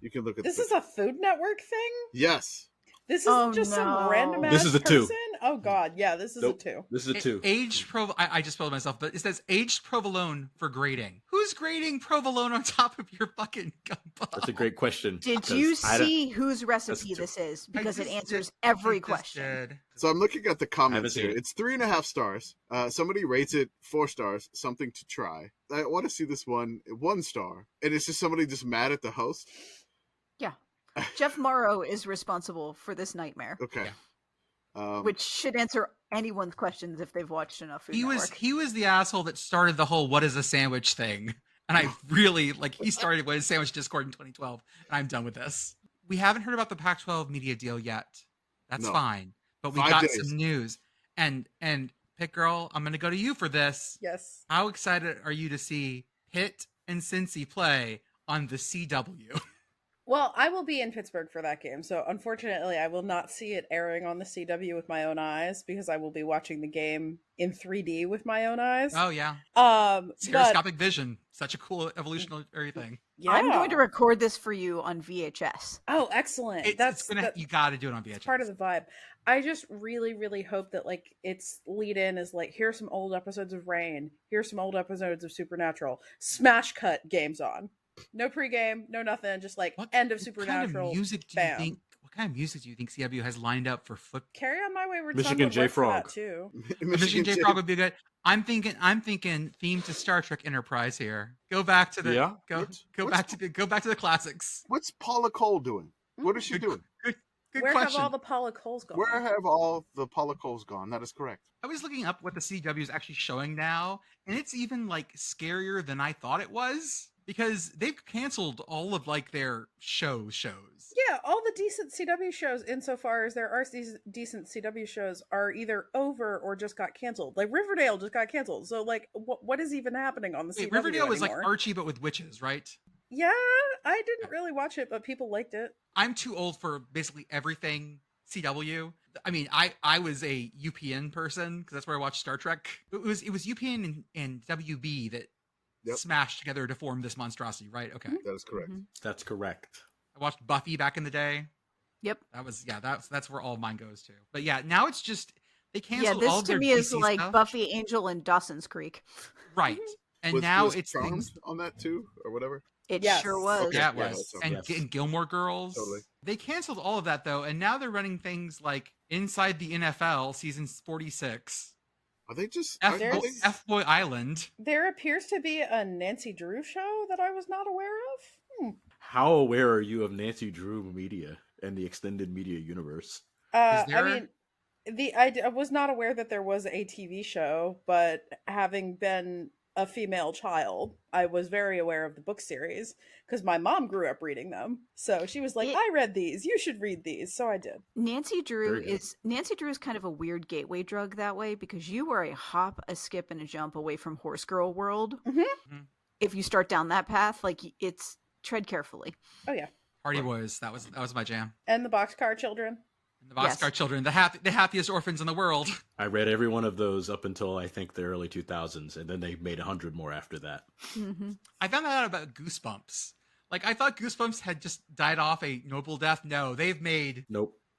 You can look at This is a Food Network thing? Yes. This is Oh, just no. some random ass This is a 2. person? Oh god, yeah, this is Nope. a 2. This is a 2. Aged I just spelled myself, but it says aged provolone for grating. Who's grating provolone on top of your fucking gumbo? That's a great question. Did 'cause you I don't- see whose recipe That's this is? I Because it just answers did- every I just question. did. So I'm looking at the comments seen here. it. It's 3.5 stars. Somebody rates it 4 stars. Something to try. I want to see this one 1 star, and it's just somebody just mad at the host. Yeah. Jeff Morrow is responsible for this nightmare, Okay. which should answer anyone's questions if they've watched enough Food Network. He was the asshole that started the whole "what is a sandwich" thing, and I really he started "what is sandwich" Discord in 2012, and I'm done with this. We haven't heard about the Pac-12 media deal yet. That's No. fine, but we 5 got days. some news. And PittGirl, I'm going to go to you for this. Yes. How excited are you to see Pitt and Cincy play on the CW? Well, I will be in Pittsburgh for that game, so unfortunately I will not see it airing on the CW with my own eyes because I will be watching the game in 3D with my own eyes. Oh yeah, But stereoscopic vision, such a cool evolutionary thing. yeah. I'm going to record this for you on VHS. Oh, excellent. You got to do it on VHS. It's part of the vibe. I just really, really hope that like its lead in is like, here's some old episodes of Rain, here's some old episodes of Supernatural. Smash cut games on. No pregame, no nothing, just like end of Supernatural. What kind of music do bam. you think? What kind of music do you think CW has lined up for foot? Carry on My Wayward Michigan Son would work for J-Frog. that too. Michigan J Frog would be good. I'm thinking theme to Star Trek Enterprise here. Go back to the go back to the classics. What's Paula Cole doing? What is she doing? Good Where question. have all the Paula Coles gone? Where have all the Paula Coles gone? That is correct. I was looking up what the CW is actually showing now, and it's even like scarier than I thought it was because they've canceled all of like their shows. Yeah, all the decent CW shows, insofar as there are these decent CW shows, are either over or just got canceled. Like Riverdale just got canceled. So like, what is even happening on the CW Riverdale was like anymore? Archie but with witches, right? Yeah, I didn't really watch it, but people liked it. I'm too old for basically everything CW. I mean, I was a UPN person because that's where I watched Star Trek. It was UPN and WB that smashed together to form this monstrosity, right? Okay, That is correct. Mhm. That's correct. I watched Buffy back in the day. Yep. That's where all of mine goes to. But yeah, now it's just they Yeah, canceled all this of to their me is DC like stuff. Buffy, Angel, and Dawson's Creek. Right? And Was- now was it's Charmed things. on that too, or whatever. It Yes. sure was. Okay. Yeah, it Yeah, was. that's- And, yes. and Gilmore Girls. Totally. They canceled all of that though, and now they're running things like Inside the NFL season 46, Are they just? F Boy Island. There appears to be a Nancy Drew show that I was not aware of. How aware are you of Nancy Drew Media and the extended media universe? I there- mean, I was not aware that there was a TV show, but having been a female child, I was very aware of the book series because my mom grew up reading them. So she was like, I read these. You should read these. So I did. Nancy Drew is kind of a weird gateway drug that way because you were a hop, a skip, and a jump away from Horse Girl world. Mm-hmm. If you start down that path, like it's tread carefully. Oh yeah. Hardy Boys, that was my jam. And the Boxcar Children. The Boxcar Children, the happiest orphans in the world. I read every one of those up until I think the early 2000s, and then they made 100 more after that. Mm-hmm. I found that out about Goosebumps. Like, I thought Goosebumps had just died off a noble death. No, they've made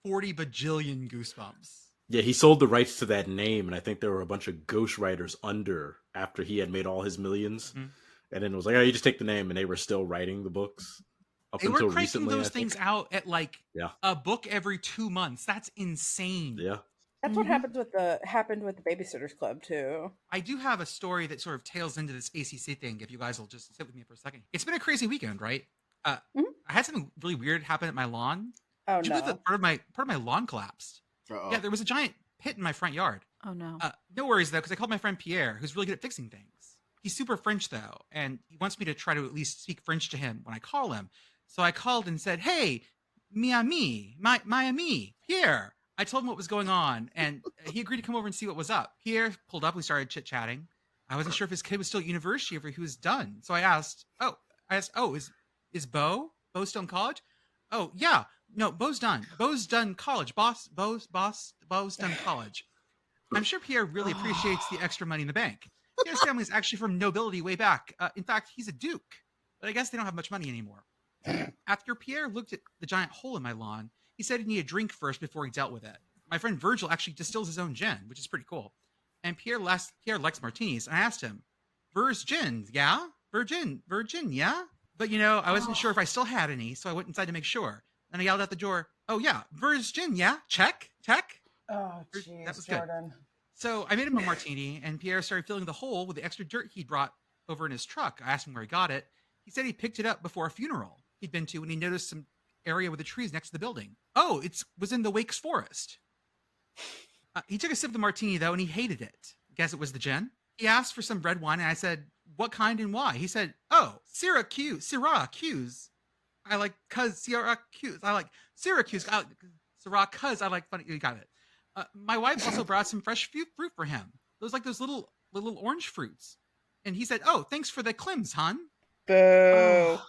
40 bajillion Goosebumps. Yeah, he sold the rights to that name, and I think there were a bunch of ghostwriters under after he had made all his millions. Mm-hmm. And then it was like, oh, you just take the name, and they were still writing the books. They were cranking those things out at like a book every 2 months. That's insane. Yeah. That's what happened with the Babysitters Club too. I do have a story that sort of tails into this ACC thing. If you guys will just sit with me for a second, it's been a crazy weekend, right? I had something really weird happen at my lawn. Oh no! That part of my lawn collapsed. Yeah, there was a giant pit in my front yard. Oh no! No worries though, because I called my friend Pierre, who's really good at fixing things. He's super French though, and he wants me to try to at least speak French to him when I call him. So I called and said, "Hey, mi ami, my ami, Pierre." I told him what was going on, and he agreed to come over and see what was up. Pierre pulled up. We started chit-chatting. I wasn't sure if his kid was still at university or if he was done. So I asked, is Bo's still in college? Oh, yeah. No, Bo's done. Bo's done college. Bo's done college. I'm sure Pierre really appreciates the extra money in the bank. His family is actually from nobility way back. In fact, he's a duke. But I guess they don't have much money anymore. After Pierre looked at the giant hole in my lawn, he said he'd need a drink first before he dealt with it. My friend Virgil actually distills his own gin, which is pretty cool. And Pierre likes martinis. And I asked him, "Vir's gin, yeah? Virgin, yeah?" But, I wasn't sure if I still had any, so I went inside to make sure. Then I yelled out the door, "Oh, yeah, Vir's gin, yeah? Check." Oh, jeez, that was Jordan. Good. So I made him a martini, and Pierre started filling the hole with the extra dirt he'd brought over in his truck. I asked him where he got it. He said he picked it up before a funeral he'd been to when he noticed some area with the trees next to the building. Oh, it was in the Wakes Forest. He took a sip of the martini, though, and he hated it. Guess it was the gin. He asked for some red wine, and I said, "What kind and why?" He said, "Oh, Syracuse. I like Syracuse. I like Syracuse. Syracuse. I like funny. You got it." My wife also brought some fresh fruit for him. Those little orange fruits. And he said, "Oh, thanks for the Klims, hon." Boo.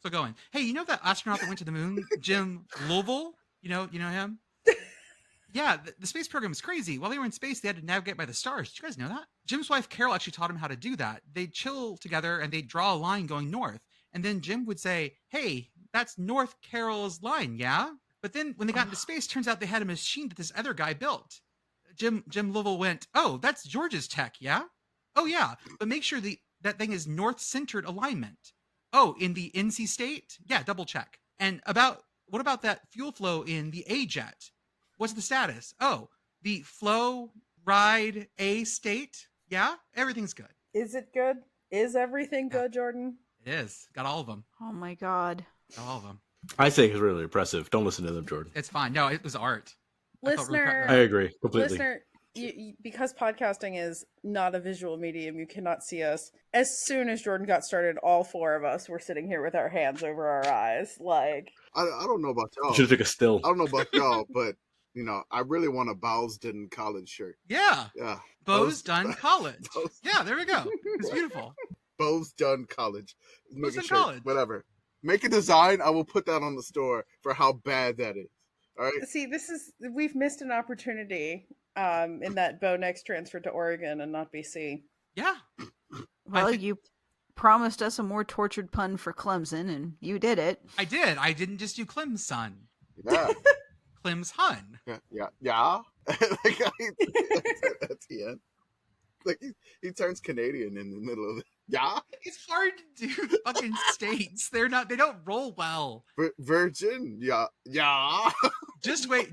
So going, "Hey, you know that astronaut that went to the moon, Jim Lovell? You know him?" Yeah, the space program is crazy. While they were in space, they had to navigate by the stars. Did you guys know that? Jim's wife, Carol, actually taught him how to do that. They'd chill together and they'd draw a line going north. And then Jim would say, "Hey, that's North Carol's line, yeah?" But then when they got into space, turns out they had a machine that this other guy built. Jim Lovell went, "Oh, that's George's tech, yeah?" "Oh, yeah, but make sure that thing is north-centered alignment." "Oh, in the NC state?" "Yeah, double check." "And what about that fuel flow in the A jet? What's the status?" "Oh, the flow ride A state?" "Yeah, everything's good." Is it good? Is everything good, Jordan? It is. Got all of them. Oh my god. Got all of them. I think it's really impressive. Don't listen to them, Jordan. It's fine. No, it was art. Listener, I agree completely. Listener, because podcasting is not a visual medium, you cannot see us. As soon as Jordan got started, all four of us were sitting here with our hands over our eyes. Like, I don't know about y'all. Should have took a still. I don't know about y'all, but I really want a Bo's Done College shirt. Yeah. Yeah. Bo's Done College. Yeah, there we go. It's beautiful. Bo's Done College. Bo's Done College. Whatever. Make a design. I will put that on the store for how bad that is. All right. See, we've missed an opportunity in that Bo next transferred to Oregon and not BC. Yeah. Well, you promised us a more tortured pun for Clemson, and you did it. I did. I didn't just do Clem's son. Yeah. Clem's hun. Yeah. Like, at the end. Like he turns Canadian in the middle of it. Yeah. It's hard to do the fucking states. They don't roll well. Virgin. Yeah. Just wait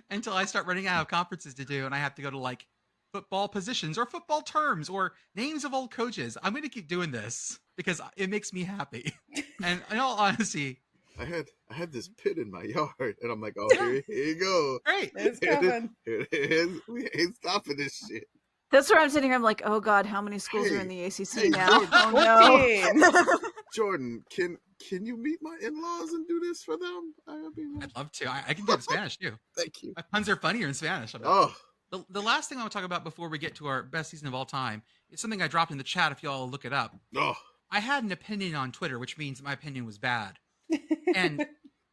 until I start running out of conferences to do and I have to go to like football positions or football terms or names of old coaches. I'm going to keep doing this because it makes me happy. And in all honesty, I had this pit in my yard, and I'm like, "Oh, here you go. Great, it's coming. Here it is. We ain't stopping this shit." That's where I'm sitting here. I'm like, oh god, how many schools are in the ACC now? Jordan, Oh no. Jordan, can you meet my in-laws and do this for them? I'd love to. I can do it in Spanish too. Thank you. My puns are funnier in Spanish. Oh, The last thing I want to talk about before we get to our best season of all time is something I dropped in the chat. If y'all look it up, oh, I had an opinion on Twitter, which means my opinion was bad. And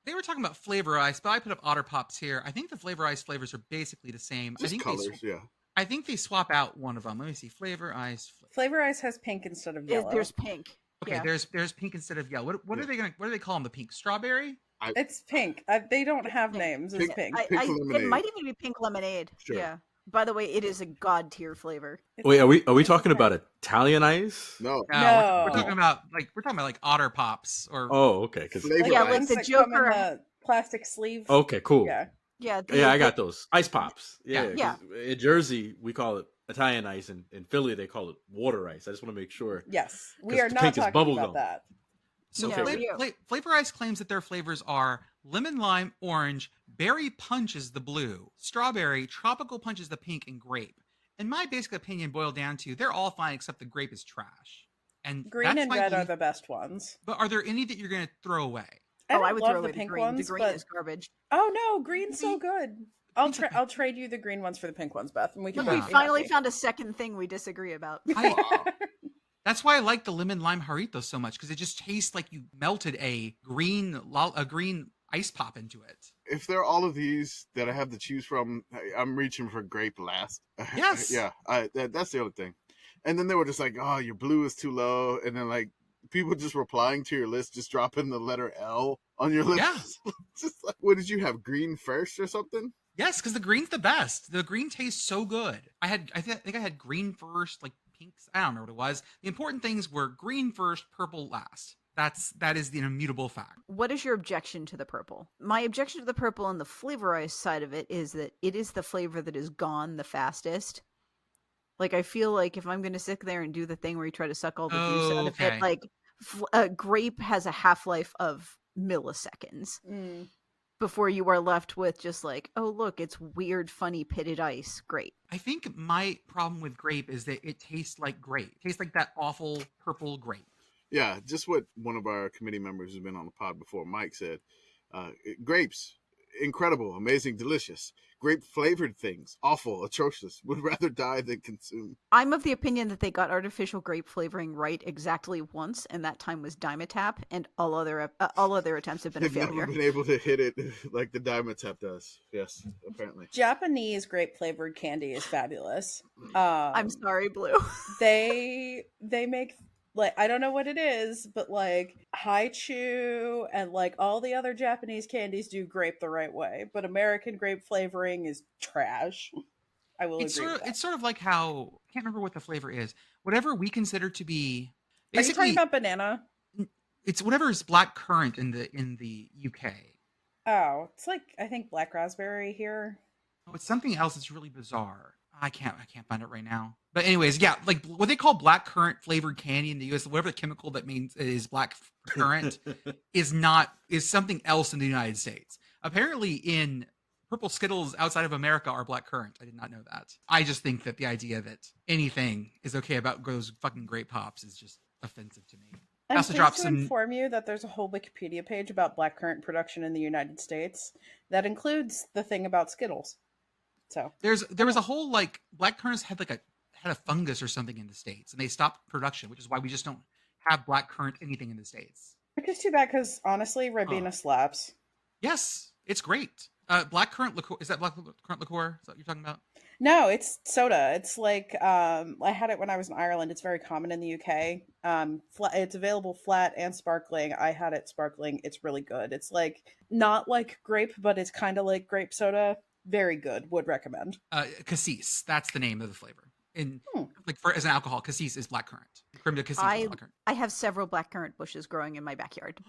they were talking about flavor ice, but I put up Otter Pops here. I think the flavor ice flavors are basically the same. just I think colors, yeah. I think they swap out one of them. Let me see. Flavor ice. Flavor Ice has pink instead of yellow. There's pink. Okay, Yeah. there's pink instead of yellow. What Yeah. are they gonna? What do they call them? The pink strawberry? It's pink. They don't have names. It's Pink- pink. Pink It lemonade. might even be pink lemonade. Sure. Yeah. By the way, it is a god tier flavor. Wait, are we talking about Italian ice? No, No, we're No. talking about like Otter Pops or Oh, okay. 'Cause- Flavor Yeah, ice. like ones the that come in Joker- the plastic sleeve. okay, cool. Yeah. Yeah. Yeah, I got those ice pops. Yeah, Yeah. 'cause in Jersey, we call it Italian ice, and in Philly, they call it water ice. I just want to make sure. Yes. We 'Cause are not pink is talking bubble about gum. that. So Okay. Flavor Ice claims that their flavors are lemon, lime, orange, berry punch is the blue, strawberry, tropical punch is the pink, and grape. And my basic opinion boiled down to they're all fine except the grape is trash. And Green that's and my red are belief. the best ones. But are there any that you're going to throw away? Oh, I don't would love throw away the pink green. ones, The green but is garbage. oh no, green's so good. I'll Pink's okay. I'll trade you the green ones for the pink ones, Beth, and we can Look, We both be finally happy. found a second thing we disagree about. That's why I like the lemon lime Jarritos so much because it just tastes like you melted a green ice pop into it. if there are all of these that I have to choose from, I'm reaching for grape last. Yes. Yeah, that's the other thing. And then they were just like, oh, your blue is too low. And then like people just replying to your list, just dropping the letter L on your list. Yeah. Just like, what did you have? Green first or something? Yes, because the green's the best. The green tastes so good. I think I had green first, like pinks. I don't remember what it was. The important things were green first, purple last. That is the immutable fact. What is your objection to the purple? My objection to the purple on the flavor ice side of it is that it is the flavor that is gone the fastest. Like, I feel like if I'm going to sit there and do the thing where you try to suck all the juice out of Okay. it, like, grape has a half-life of milliseconds Mm. before you are left with just like, oh, look, it's weird, funny, pitted ice. Great. I think my problem with grape is that it tastes like grape. It tastes like that awful purple grape. Yeah, just what one of our committee members who's been on the pod before, Mike, said. Grapes, incredible, amazing, delicious. Grape flavored things, awful, atrocious. Would rather die than consume. I'm of the opinion that they got artificial grape flavoring right exactly once, and that time was Dimetap, and all other attempts have been a They've failure. never been able to hit it like the Dimetap does. Yes, apparently. Japanese grape flavored candy is fabulous. I'm sorry, Blue. They make, like, I don't know what it is, but like Haichu and like all the other Japanese candies do grape the right way, but American grape flavoring is trash. I will It's agree sort with of, that. it's sort of like how I can't remember what the flavor is. Whatever we consider to be Are you basically talking about banana? it's whatever is black currant in the UK. Oh, it's like, I think black raspberry here. Oh, it's something else that's really bizarre. I can't find it right now. But anyways, yeah, like what they call black currant flavored candy in the US, whatever the chemical that means is black currant is something else in the United States. Apparently in purple Skittles outside of America are black currant. I did not know that. I just think that the idea that anything is okay about those fucking grape pops is just offensive to me. I I'm also pleased dropped to some. inform you that there's a whole Wikipedia page about blackcurrant production in the United States that includes the thing about Skittles. So There was a whole like black currants had a fungus or something in the States, and they stopped production, which is why we just don't have black currant anything in the States. which is too bad because honestly, Ribena slaps. Yes, it's great. Black currant liqueur, is that black currant liqueur? Is that what you're talking about? No, it's soda. It's like I had it when I was in Ireland. It's very common in the UK. It's available flat and sparkling. I had it sparkling. It's really good. It's like not like grape, but it's kind of like grape soda. Very good. Would recommend. Cassis, that's the name of the flavor. In Hmm. like for as an alcohol, cassis is black currant. Creme de cassis is black currant. I have several blackcurrant bushes growing in my backyard.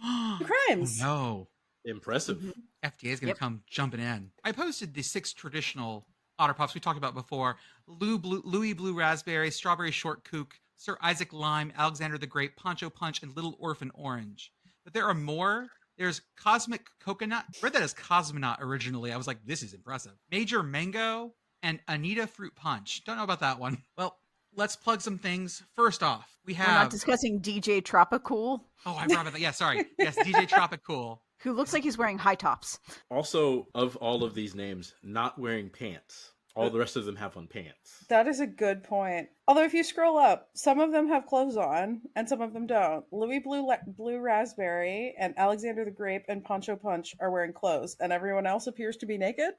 Crimes. Oh, no. Impressive. Mhm. FDA is going to Yep. come jumping in. I posted the 6 traditional Otter Pops we talked about before. Louis Blue Raspberry, Strawberry Short Kook, Sir Isaac Lime, Alexander the Great, Poncho Punch, and Little Orphan Orange. But there are more. There's Cosmic Coconut. I read that as Cosmonaut originally. I was like, this is impressive. Major Mango, and Anita Fruit Punch. Don't know about that one. Well, let's plug some things. First off, we We're have... not discussing DJ Tropicool, Oh, I forgot about that. Yeah, sorry. Yes, DJ Tropicool. who looks like he's wearing high tops. Also, of all of these names, not wearing pants. All the rest of them have on pants. That is a good point. Although if you scroll up, some of them have clothes on and some of them don't. Louis Blue Raspberry and Alexander the Grape and Poncho Punch are wearing clothes, and everyone else appears to be naked.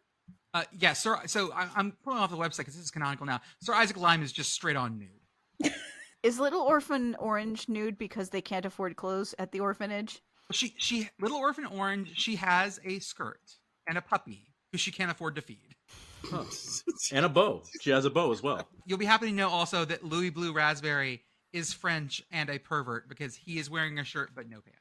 Yeah, sir. So I'm pulling off the website because this is canonical now. Sir Isaac Lime is just straight on nude. Is Little Orphan Orange nude because they can't afford clothes at the orphanage? She Little Orphan Orange, she has a skirt and a puppy who she can't afford to feed. Huh. And a bow. She has a bow as well. You'll be happy to know also that Louis Blue Raspberry is French and a pervert because he is wearing a shirt but no pants.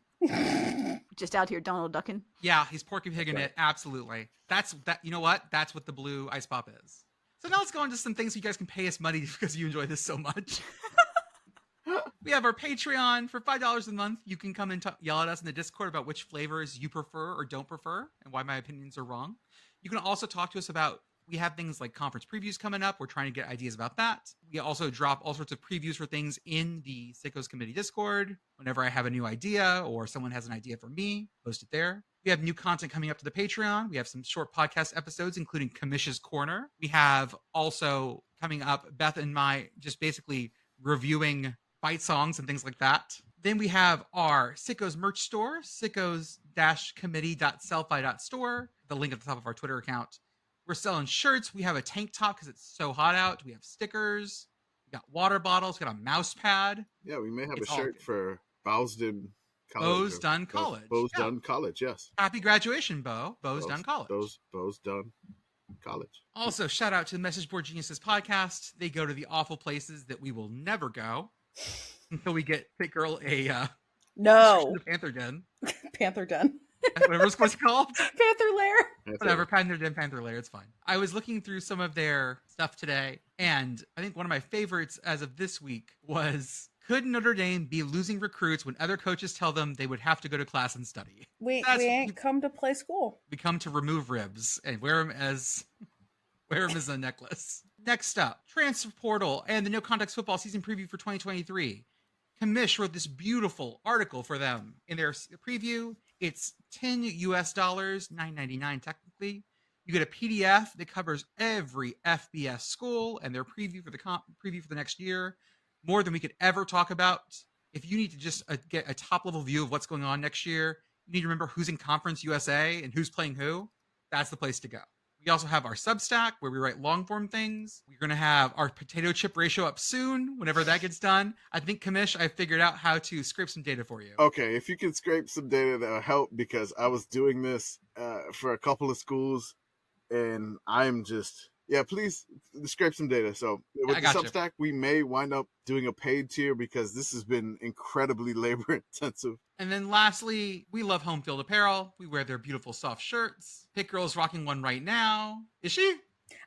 Just out here Donald Duckin. Yeah, he's Porky Pigging it. Absolutely. That's that. You know what? That's what the blue ice pop is. So now let's go into some things so you guys can pay us money because you enjoy this so much. We have our Patreon for $5 a month. You can come and yell at us in the Discord about which flavors you prefer or don't prefer and why my opinions are wrong. You can also talk to us about, we have things like conference previews coming up. We're trying to get ideas about that. We also drop all sorts of previews for things in the Sickos Committee Discord. Whenever I have a new idea or someone has an idea for me, post it there. We have new content coming up to the Patreon. We have some short podcast episodes, including Commish's Corner. We have also coming up Beth and my just basically reviewing fight songs and things like that. Then we have our Sickos merch store, sickos-committee.sellfy.store, the link at the top of our Twitter account. We're selling shirts. We have a tank top because it's so hot out. We have stickers. We got water bottles. We got a mouse pad. Yeah, we may have It's a all shirt good. for Bowsden College. Bo's done college. Bo's Yeah. done college, yes. Happy graduation, Bo. Bo's done college. Bo's done college. Also, shout out to the Message Board Geniuses podcast. They go to the awful places that we will never go until we get PittGirl a No. Panther Den. Panther Den. Whatever it's supposed to be called. Panther Lair. Whatever, Panther Den, Panther Lair, it's fine. I was looking through some of their stuff today, and I think one of my favorites as of this week was, could Notre Dame be losing recruits when other coaches tell them they would have to go to class and study? We That's- ain't come to play school. We come to remove ribs and wear them as a necklace. Next up, transfer portal and the no context football season preview for 2023. Commish wrote this beautiful article for them in their preview. It's $10 US, $9.99 technically. You get a PDF that covers every FBS school and their preview for the next year, more than we could ever talk about. If you need to just get a top level view of what's going on next year, you need to remember who's in Conference USA and who's playing who. That's the place to go. We also have our Substack where we write long form things. We're going to have our potato chip ratio up soon whenever that gets done. I think, Commish, I figured out how to scrape some data for you. Okay, if you can scrape some data, that'll help, because I was doing this for a couple of schools, and I'm just... Yeah, please scrape some data. So with the Substack, we may wind up doing a paid tier because this has been incredibly labor intensive. And then lastly, we love home field apparel. We wear their beautiful soft shirts. PittGirl's rocking one right now. Is she?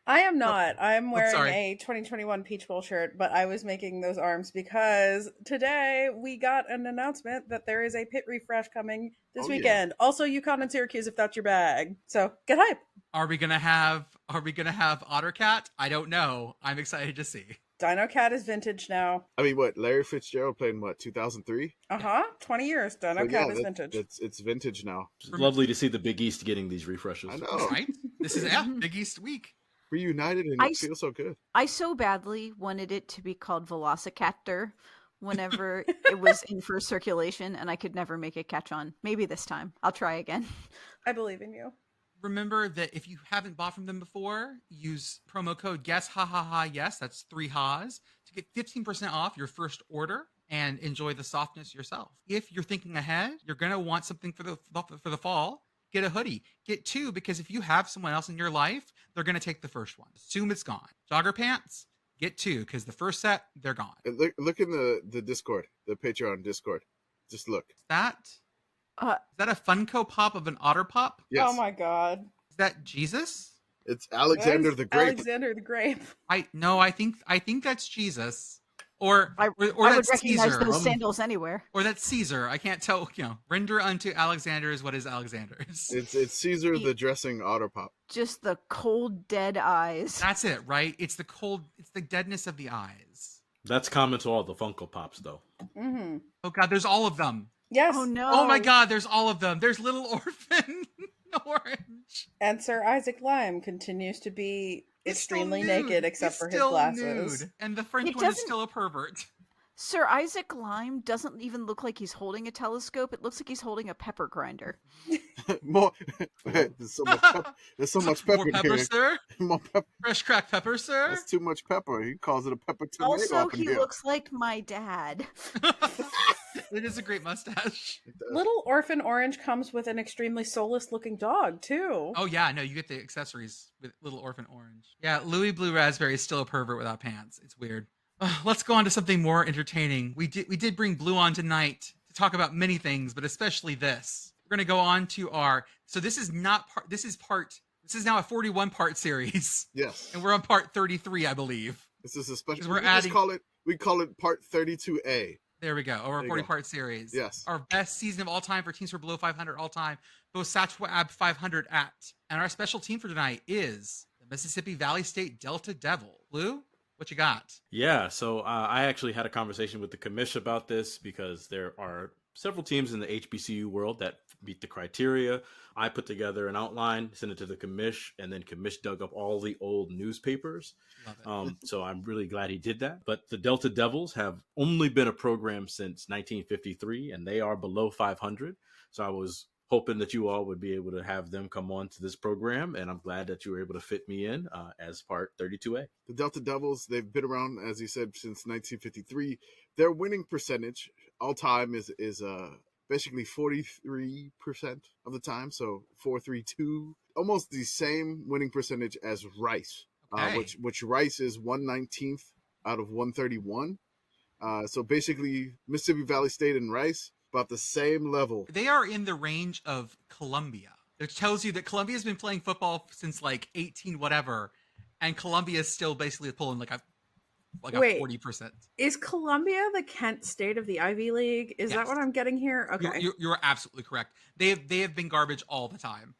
I am not. I'm wearing sorry. a 2021 Peach Bowl shirt, but I was making those arms because today we got an announcement that there is a pit refresh coming this weekend. Yeah. Also, UConn and Syracuse, if that's your bag. So get hype. Are we gonna have Ottercat? I don't know. I'm excited to see. Dino Cat is vintage now. I mean, what, Larry Fitzgerald played in what, 2003? 20 years. Dino Cat is vintage. It's vintage now. It's lovely to see the Big East getting these refreshes. I know, right? This is Big East week. Reunited, and it feels so good. I so badly wanted it to be called Velocicaptor whenever it was in first circulation, and I could never make it catch on. Maybe this time. I'll try again. I believe in you. Remember that if you haven't bought from them before, use promo code GUESS, yes, that's 3 ha's, to get 15% off your first order and enjoy the softness yourself. If you're thinking ahead, you're going to want something for the fall. Get a hoodie. Get 2, because if you have someone else in your life, they're going to take the first one. Assume it's gone. Jogger pants, get 2, because the first set, they're gone. And look in the Discord, the Patreon Discord. Just look. Is that a Funko Pop of an otter pop? Yes. Oh my god. Is that Jesus? It's Alexander the Grape. Alexander the Grape. I think that's Jesus. Or I or would that's recognize Caesar. those sandals anywhere. Or that's Caesar. I can't tell. Render unto Alexander is what is Alexander's. It's Caesar He- the dressing otter pop. Just the cold, dead eyes. That's it, right? It's the cold. It's the deadness of the eyes. That's common to all the Funko Pops, though. Mm-hmm. Oh God, there's all of them. Yes. Oh no! Oh my God, there's all of them. There's Little Orphan Orange. And Sir Isaac Lime continues to be He's still extremely nude. naked except He's for his still glasses. nude. And the French It one is doesn't- still a pervert. Sir Isaac Lime doesn't even look like he's holding a telescope. It looks like he's holding a pepper grinder. More. There's so much pepper. There's so much pepper More in pepper, here. sir. More pepper. Fresh cracked pepper, sir. That's too much pepper. He calls it a pepper tomato. Also, up in he here. looks like my dad. It is a great mustache. Little Orphan Orange comes with an extremely soulless looking dog, too. Oh yeah, no, you get the accessories with Little Orphan Orange. Yeah, Louis Blue Raspberry is still a pervert without pants. It's weird. Let's go on to something more entertaining. We did bring Blue on tonight to talk about many things, but especially this. We're gonna go on to our. So this is not part. This is now a 41 part series, Yes. and we're on part 33, I believe. This is a special. 'Cause we're we adding- We call it part 32A. There we go. Over a There you 40 go. part series. Yes. Our best season of all time for teams who are below 500 all time. Both Satchwab 500 at. And our special team for tonight is the Mississippi Valley State Delta Devil. Blue, what you got? Yeah, so I actually had a conversation with the Commish about this because there are several teams in the HBCU world that meet the criteria. I put together an outline, sent it to the Commish, and then Commish dug up all the old newspapers. Love it. So I'm really glad he did that. But the Delta Devils have only been a program since 1953, and they are below 500. So I was hoping that you all would be able to have them come on to this program, and I'm glad that you were able to fit me in as part 32A. The Delta Devils, they've been around, as you said, since 1953. Their winning percentage all time is basically 43% of the time, so 432, almost the same winning percentage as Rice, Okay. which Rice is 1/19th out of 131. So basically, Mississippi Valley State and Rice about the same level. They are in the range of Columbia, which tells you that Columbia's been playing football since like 18 whatever, and Columbia is still basically pulling like a Wait. 40%. Is Columbia the Kent State of the Ivy League? Is Yes. that what I'm getting here? Okay. You're absolutely correct. They have been garbage all the time.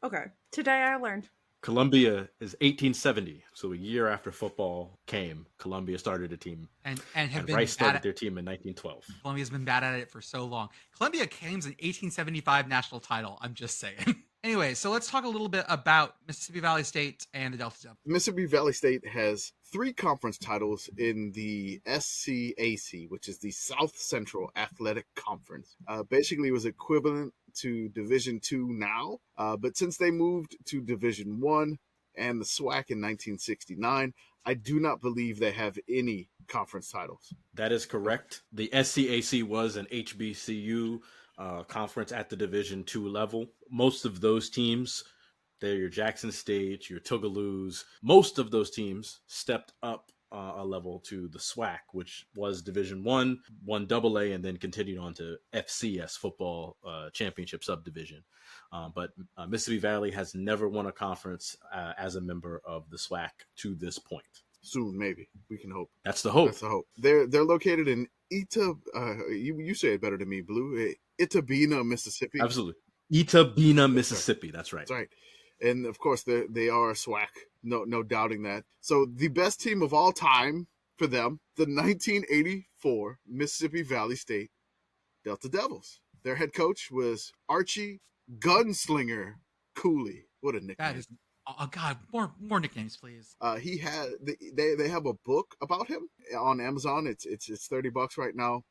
Okay. Today I learned. Columbia is 1870, so a year after football came, Columbia started a team, And have and been Rice bad started at, their team in 1912. Columbia's been bad at it for so long. Columbia claims an 1875 national title. I'm just saying. Anyway, so let's talk a little bit about Mississippi Valley State and the Delta Devils. Mississippi Valley State has 3 conference titles in the SCAC, which is the South Central Athletic Conference. Basically, it was equivalent to Division II now, but since they moved to Division I and the SWAC in 1969, I do not believe they have any conference titles. That is correct. The SCAC was an HBCU conference at the Division II level. Most of those teams, they're your Jackson State, your Toogaloos. Most of those teams stepped up a level to the SWAC, which was Division I, 1AA, and then continued on to FCS football championship subdivision. But Mississippi Valley has never won a conference as a member of the SWAC to this point. Soon, maybe. We can hope. That's the hope. That's the hope. They're located in you say it better than me, Blue. Itabena, Mississippi. Absolutely. Itabena, Mississippi. That's right. That's right. And of course, they are a SWAC. No doubting that. So the best team of all time for them, the 1984 Mississippi Valley State Delta Devils. Their head coach was Archie Gunslinger Cooley. What a nickname! That is, oh God, more nicknames, please. He had they have a book about him on Amazon. It's $30 right now.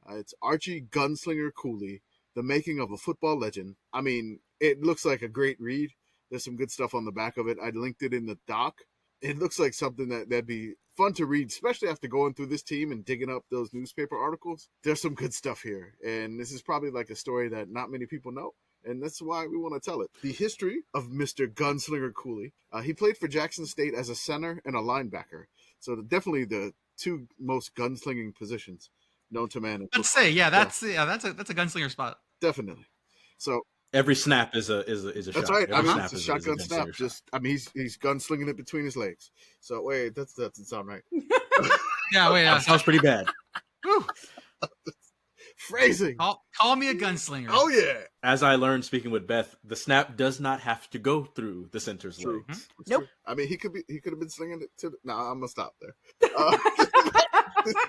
It's Archie Gunslinger Cooley, The Making of a Football Legend. I mean, it looks like a great read. There's some good stuff on the back of it. I linked it in the doc. It looks like something that'd be fun to read, especially after going through this team and digging up those newspaper articles. There's some good stuff here. And this is probably like a story that not many people know. And that's why we want to tell it. The history of Mr. Gunslinger Cooley. He played for Jackson State as a center and a linebacker. So definitely the 2 most gunslinging positions known to man. Let's say, that's a gunslinger spot. Definitely. So Every snap is a shot. that's right. Every It's a is shotgun gunslinger snap. shot. He's gunslinging it between his legs. So wait, that doesn't sound right. Yeah, wait. That sounds pretty bad. Whew. Phrasing. Call me a gunslinger. Oh yeah. As I learned speaking with Beth, the snap does not have to go through the center's True. legs. It's Nope. true. I mean, he could have been slinging it to. No, I'm gonna stop there.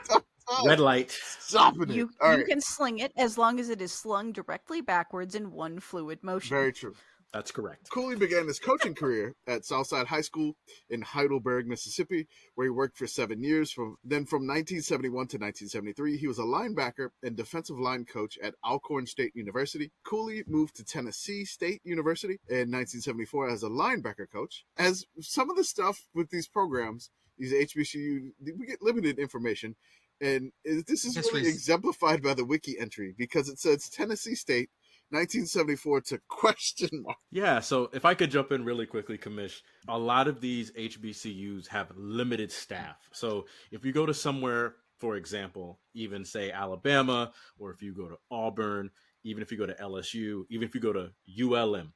Stop Red light. stopping it. You All you right. can sling it as long as it is slung directly backwards in one fluid motion. Very true. That's correct. Cooley began his coaching career at Southside High School in Heidelberg, Mississippi, where he worked for 7 years. From 1971 to 1973, he was a linebacker and defensive line coach at Alcorn State University. Cooley moved to Tennessee State University in 1974 as a linebacker coach. As some of the stuff with these programs, these HBCU, we get limited information. And this is really Histories. exemplified by the wiki entry because it says Tennessee State 1974 to question mark. Yeah, so if I could jump in really quickly, Commish, a lot of these HBCUs have limited staff. So if you go to somewhere, for example, even say Alabama, or if you go to Auburn, even if you go to LSU, even if you go to ULM,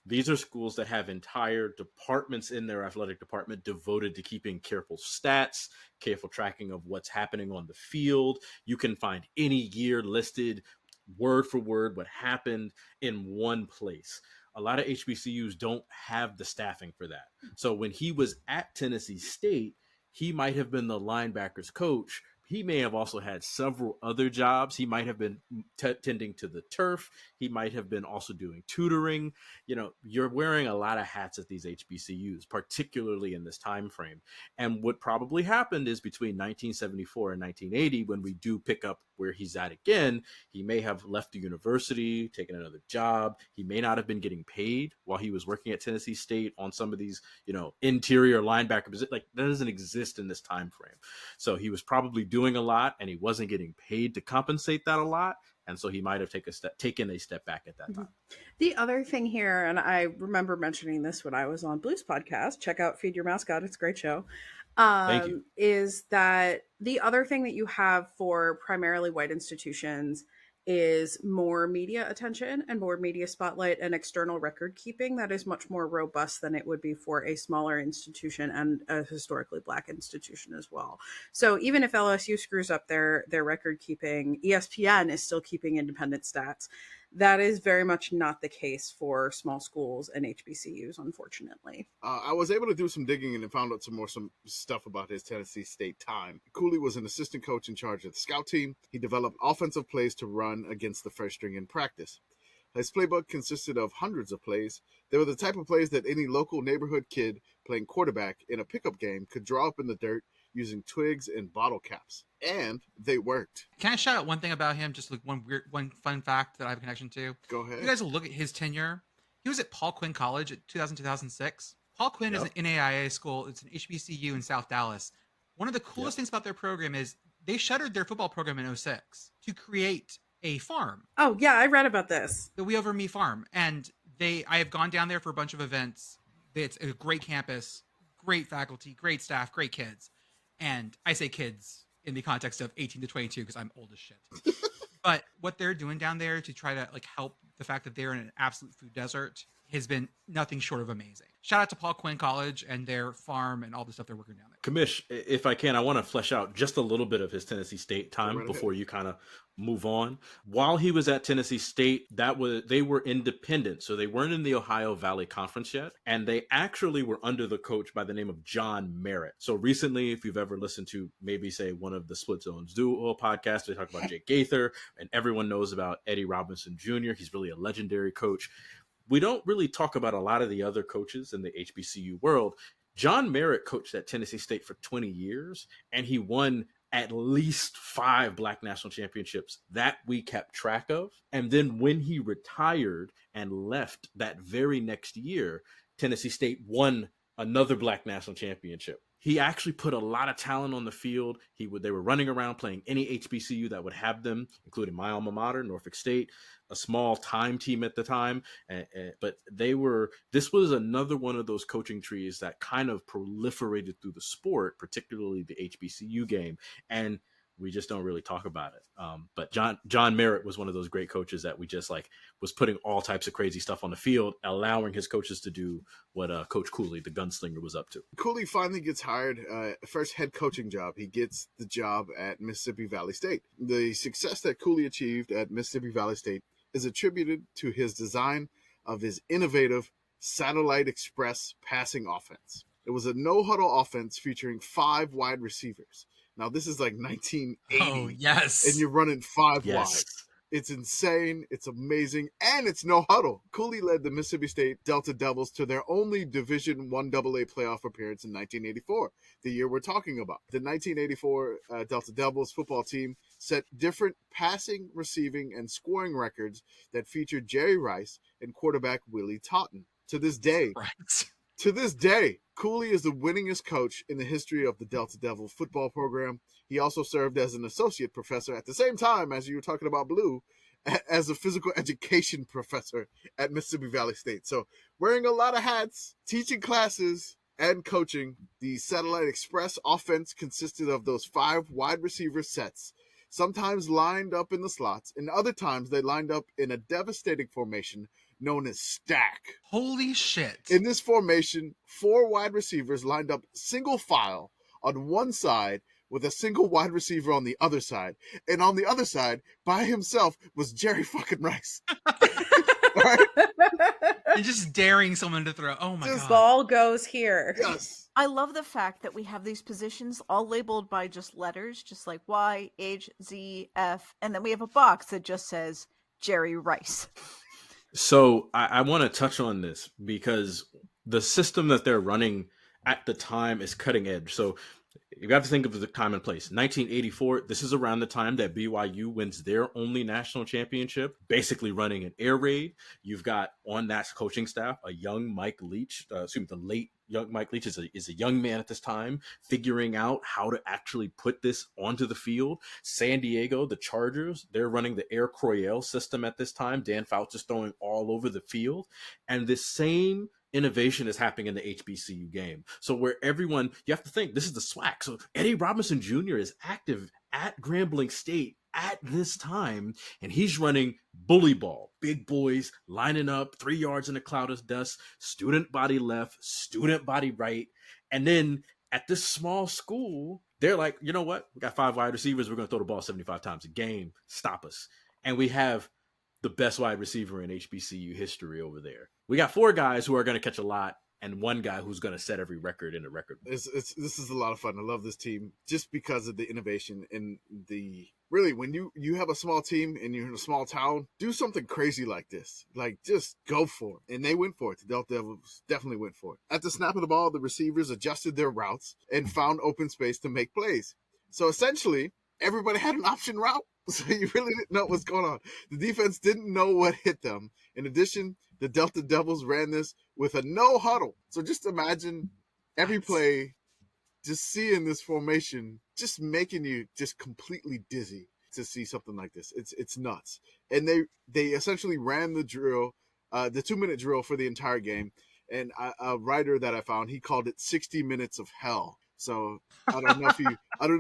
these are schools that have entire departments in their athletic department devoted to keeping careful stats, careful tracking of what's happening on the field. You can find any year listed word for word what happened in one place. A lot of HBCUs don't have the staffing for that. So when he was at Tennessee State, he might have been the linebackers coach. He may have also had several other jobs. He might have been tending to the turf. He might have been also doing tutoring. You know, you're wearing a lot of hats at these HBCUs, particularly in this time frame. And what probably happened is between 1974 and 1980, when we do pick up where he's at again, he may have left the university, taken another job. He may not have been getting paid while he was working at Tennessee State on some of these, you know, interior linebacker positions. Like, that doesn't exist in this time frame. So he was probably doing a lot and he wasn't getting paid to compensate that a lot. And so he might have taken a step back at that time. The other thing here, and I remember mentioning this when I was on Blue's podcast, check out Feed Your Mascot, it's a great show. Thank you. Is that the other thing that you have for primarily white institutions is more media attention and more media spotlight and external record keeping that is much more robust than it would be for a smaller institution and a historically Black institution as well. So even if LSU screws up their record keeping, ESPN is still keeping independent stats. That is very much not the case for small schools and HBCUs, unfortunately. I was able to do some digging and found out some stuff about his Tennessee State time. Cooley was an assistant coach in charge of the scout team. He developed offensive plays to run against the first string in practice. His playbook consisted of hundreds of plays. They were the type of plays that any local neighborhood kid playing quarterback in a pickup game could draw up in the dirt using twigs and bottle caps. And they worked. Can I shout out one thing about him? Just like one fun fact that I have a connection to. Go ahead. You guys will look at his tenure. He was at Paul Quinn College at 2006. Paul Quinn is an NAIA school. It's an HBCU in South Dallas. One of the coolest things about their program is they shuttered their football program in 06 to create a farm. Oh, yeah, I read about this. The We Over Me farm. And I have gone down there for a bunch of events. It's a great campus, great faculty, great staff, great kids. And I say kids in the context of 18 to 22 because I'm old as shit. But what they're doing down there to try to like help the fact that they're in an absolute food desert has been nothing short of amazing. Shout out to Paul Quinn College and their farm and all the stuff they're working down there. Commish, if I can, I want to flesh out just a little bit of his Tennessee State time before you kind of move on. While he was at Tennessee State, they were independent, so they weren't in the Ohio Valley Conference yet, and they actually were under the coach by the name of John Merritt. So recently, if you've ever listened to maybe say one of the Split Zones Duo podcasts, they talk about Jake Gaither, and everyone knows about Eddie Robinson Jr. He's really a legendary coach. We don't really talk about a lot of the other coaches in the HBCU world. John Merritt coached at Tennessee State for 20 years, and he won at least 5 Black national championships that we kept track of. And then when he retired and left that very next year, Tennessee State won another Black national championship. He actually put a lot of talent on the field. They were running around playing any HBCU that would have them, including my alma mater, Norfolk State, a small time team at the time. But this was another one of those coaching trees that kind of proliferated through the sport, particularly the HBCU game. And We just don't really talk about it. But John Merritt was one of those great coaches that we just like was putting all types of crazy stuff on the field, allowing his coaches to do what Coach Cooley, the gunslinger, was up to. Cooley finally gets hired, first head coaching job. He gets the job at Mississippi Valley State. The success that Cooley achieved at Mississippi Valley State is attributed to his design of his innovative Satellite Express passing offense. It was a no-huddle offense featuring 5 wide receivers. Now, this is like 1980. Oh, yes. And you're running 5 Yes. wide. It's insane. It's amazing. And it's no huddle. Cooley led the Mississippi State Delta Devils to their only Division I AA playoff appearance in 1984, the year we're talking about. The 1984 Delta Devils football team set different passing, receiving, and scoring records that featured Jerry Rice and quarterback Willie Totten. To this day, Cooley is the winningest coach in the history of the Delta Devil football program. He also served as an associate professor at the same time as you were talking about Blue, as a physical education professor at Mississippi Valley State. So wearing a lot of hats, teaching classes, and coaching, the Satellite Express offense consisted of those 5 wide receiver sets, sometimes lined up in the slots, and other times they lined up in a devastating formation known as stack. Holy shit. In this formation, 4 wide receivers lined up single file on one side with a single wide receiver on the other side. And on the other side, by himself, was Jerry fucking Rice. Right? And just daring someone to throw. Oh my god. Ball goes here. Yes. I love the fact that we have these positions all labeled by just letters, just like Y, H, Z, F, and then we have a box that just says Jerry Rice. So I want to touch on this because the system that they're running at the time is cutting edge. So you have to think of the time and place. 1984, this is around the time that BYU wins their only national championship, basically running an air raid. You've got on that coaching staff a young Mike Leach, the late young Mike Leach is a young man at this time, figuring out how to actually put this onto the field. San Diego, the Chargers, they're running the Air Coryell system at this time. Dan Fouts is throwing all over the field. And this same innovation is happening in the HBCU game. So where everyone, you have to think, this is the SWAC. So Eddie Robinson Jr. is active at Grambling State at this time, and he's running bully ball. Big boys lining up 3 yards in a cloud of dust, student body left, student body right. And then at this small school, they're like, you know what? We got 5 wide receivers. We're going to throw the ball 75 times a game. Stop us. And we have the best wide receiver in HBCU history over there. We got 4 guys who are going to catch a lot and 1 guy who's going to set every record in the record. This is a lot of fun. I love this team just because of the innovation and the really when you have a small team and you're in a small town, do something crazy like this. Like just go for it. And they went for it. The Delta Devils definitely went for it. At the snap of the ball, the receivers adjusted their routes and found open space to make plays. So essentially, everybody had an option route. So you really didn't know what's going on. The defense didn't know what hit them. In addition, the Delta Devils ran this with a no huddle. So just imagine every play, just seeing this formation, just making you just completely dizzy to see something like this. It's nuts. And they essentially ran the drill, the 2-minute drill for the entire game. And a writer that I found, he called it 60 minutes of hell. So I don't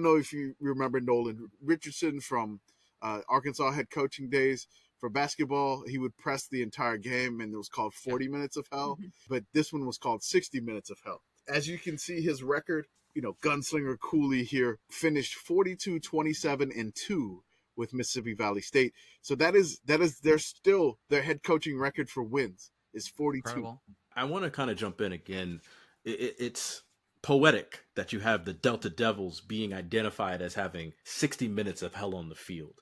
know if you remember Nolan Richardson from Arkansas head coaching days. For basketball, he would press the entire game, and it was called 40 minutes of hell. Mm-hmm. But this one was called 60 minutes of hell. As you can see, his record, Gunslinger Cooley here finished 42-27-2 with Mississippi Valley State. So that is their head coaching record for wins is 42. Incredible. I want to kind of jump in again. It's poetic that you have the Delta Devils being identified as having 60 minutes of hell on the field.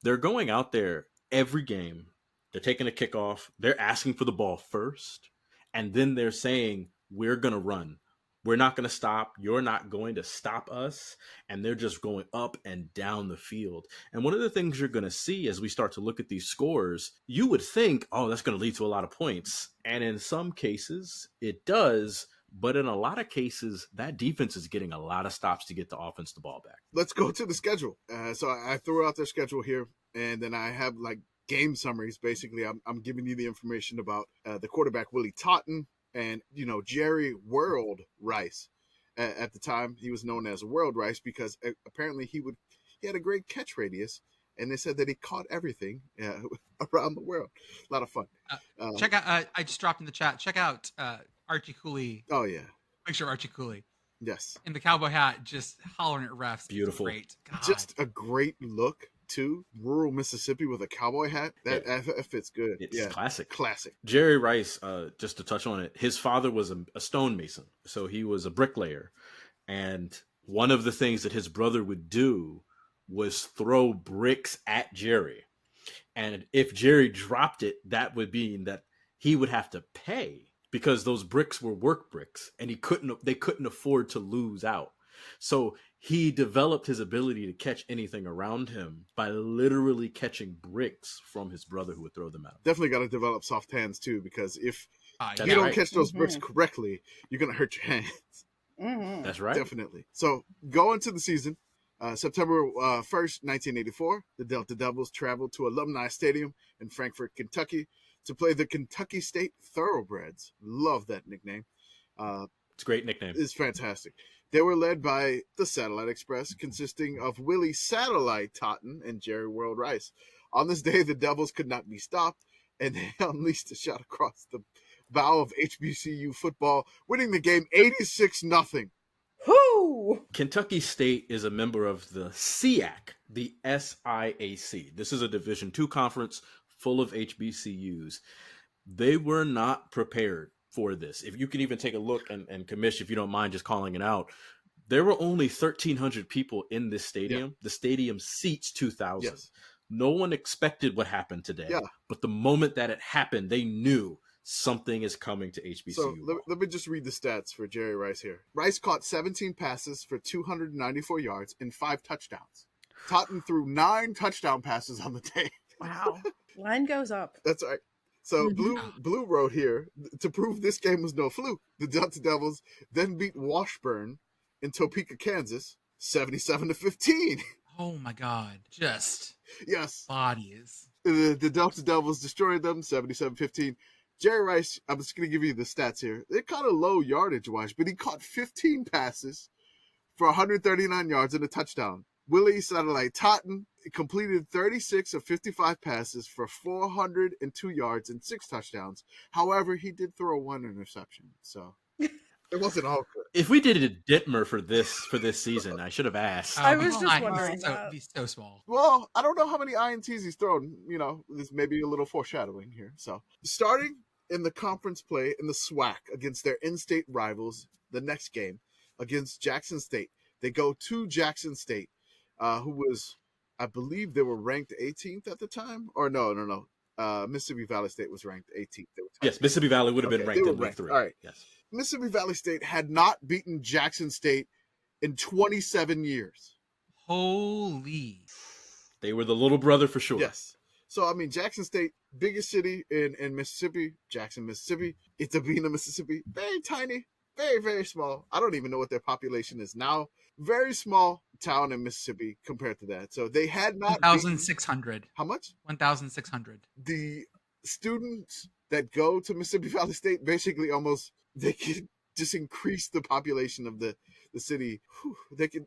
They're going out there every game. They're taking a kickoff. They're asking for the ball first. And then they're saying, we're going to run. We're not going to stop. You're not going to stop us. And they're just going up and down the field. And one of the things you're going to see as we start to look at these scores, you would think, oh, that's going to lead to a lot of points. And in some cases, it does. But in a lot of cases, that defense is getting a lot of stops to get the offense the ball back. Let's go to the schedule. So I threw out their schedule here, and then I have like game summaries. Basically, I'm giving you the information about the quarterback, Willie Totten, and, Jerry World Rice. At the time, he was known as World Rice because apparently he he had a great catch radius, and they said that he caught everything around the world. A lot of fun. Check out. I just dropped in the chat. Check out Archie Cooley. Oh yeah, Picture of Archie Cooley yes, in the cowboy hat, just hollering at refs. Beautiful. It's great. God. just a great look too. Rural Mississippi with a cowboy hat. That fits good. It's classic. Classic. Jerry Rice, just to touch on it, his father was a stonemason, so he was a bricklayer, and one of the things that his brother would do was throw bricks at Jerry, and if Jerry dropped it, that would mean that he would have to pay because those bricks were work bricks, and they couldn't afford to lose out. So he developed his ability to catch anything around him by literally catching bricks from his brother who would throw them at him. Definitely got to develop soft hands too, because if Yeah, you don't right. catch those bricks correctly, you're gonna hurt your hands. That's right. Definitely. So going to the season, September 1st, 1984, the Delta Devils traveled to Alumni Stadium in Frankfort, Kentucky, to play the Kentucky State Thoroughbreds. Love that nickname. It's a great nickname. It's fantastic. They were led by the Satellite Express, consisting of Willie Satellite Totten and Jerry World Rice. On this day, the Devils could not be stopped, and they unleashed a shot across the bow of HBCU football, winning the game 86-0. Whoo! Kentucky State is a member of the SIAC, the SIAC. This is a Division II conference full of HBCUs. They were not prepared for this. If you can even take a look, and Commish, if you don't mind just calling it out, there were only 1,300 people in this stadium. Yeah. The stadium seats 2,000. Yes. No one expected what happened today. Yeah. But the moment that it happened, they knew something is coming to HBCU. So let me just read the stats for Jerry Rice here. Rice caught 17 passes for 294 yards and 5 touchdowns. Totten threw 9 touchdown passes on the day. Wow. Line goes up. That's right. So Blue wrote here, to prove this game was no fluke, the Delta Devils then beat Washburn in Topeka, Kansas, 77-15. Oh my God. Just yes. Bodies. The Delta Devils destroyed them, 77-15. Jerry Rice, I'm just going to give you the stats here. They're kind of low yardage-wise, but he caught 15 passes for 139 yards and a touchdown. Willie Satellite Totten completed 36 of 55 passes for 402 yards and 6 touchdowns. However, he did throw 1 interception, so it wasn't all good. If we did a Dittmer for this season, I should have asked. I was just wondering. He's so small. Well, I don't know how many INTs he's thrown. You know, there's maybe a little foreshadowing here. So, starting in the conference play in the SWAC against their in-state rivals, the next game against Jackson State, they go to Jackson State, who was, I believe they were ranked 18th at the time. Or no. Mississippi Valley State was ranked 18th. Yes, Mississippi Valley would have been ranked in week 3. All right. Yes. Mississippi Valley State had not beaten Jackson State in 27 years. Holy. They were the little brother for sure. Yes. So, I mean, Jackson State, biggest city in Mississippi, Jackson, Mississippi. Itabena, Mississippi. Very tiny, very, very small. I don't even know what their population is now. Very small town in Mississippi compared to that. So they had not 1,600. How much? 1,600. The students that go to Mississippi Valley State basically they can just increase the population of the city. They can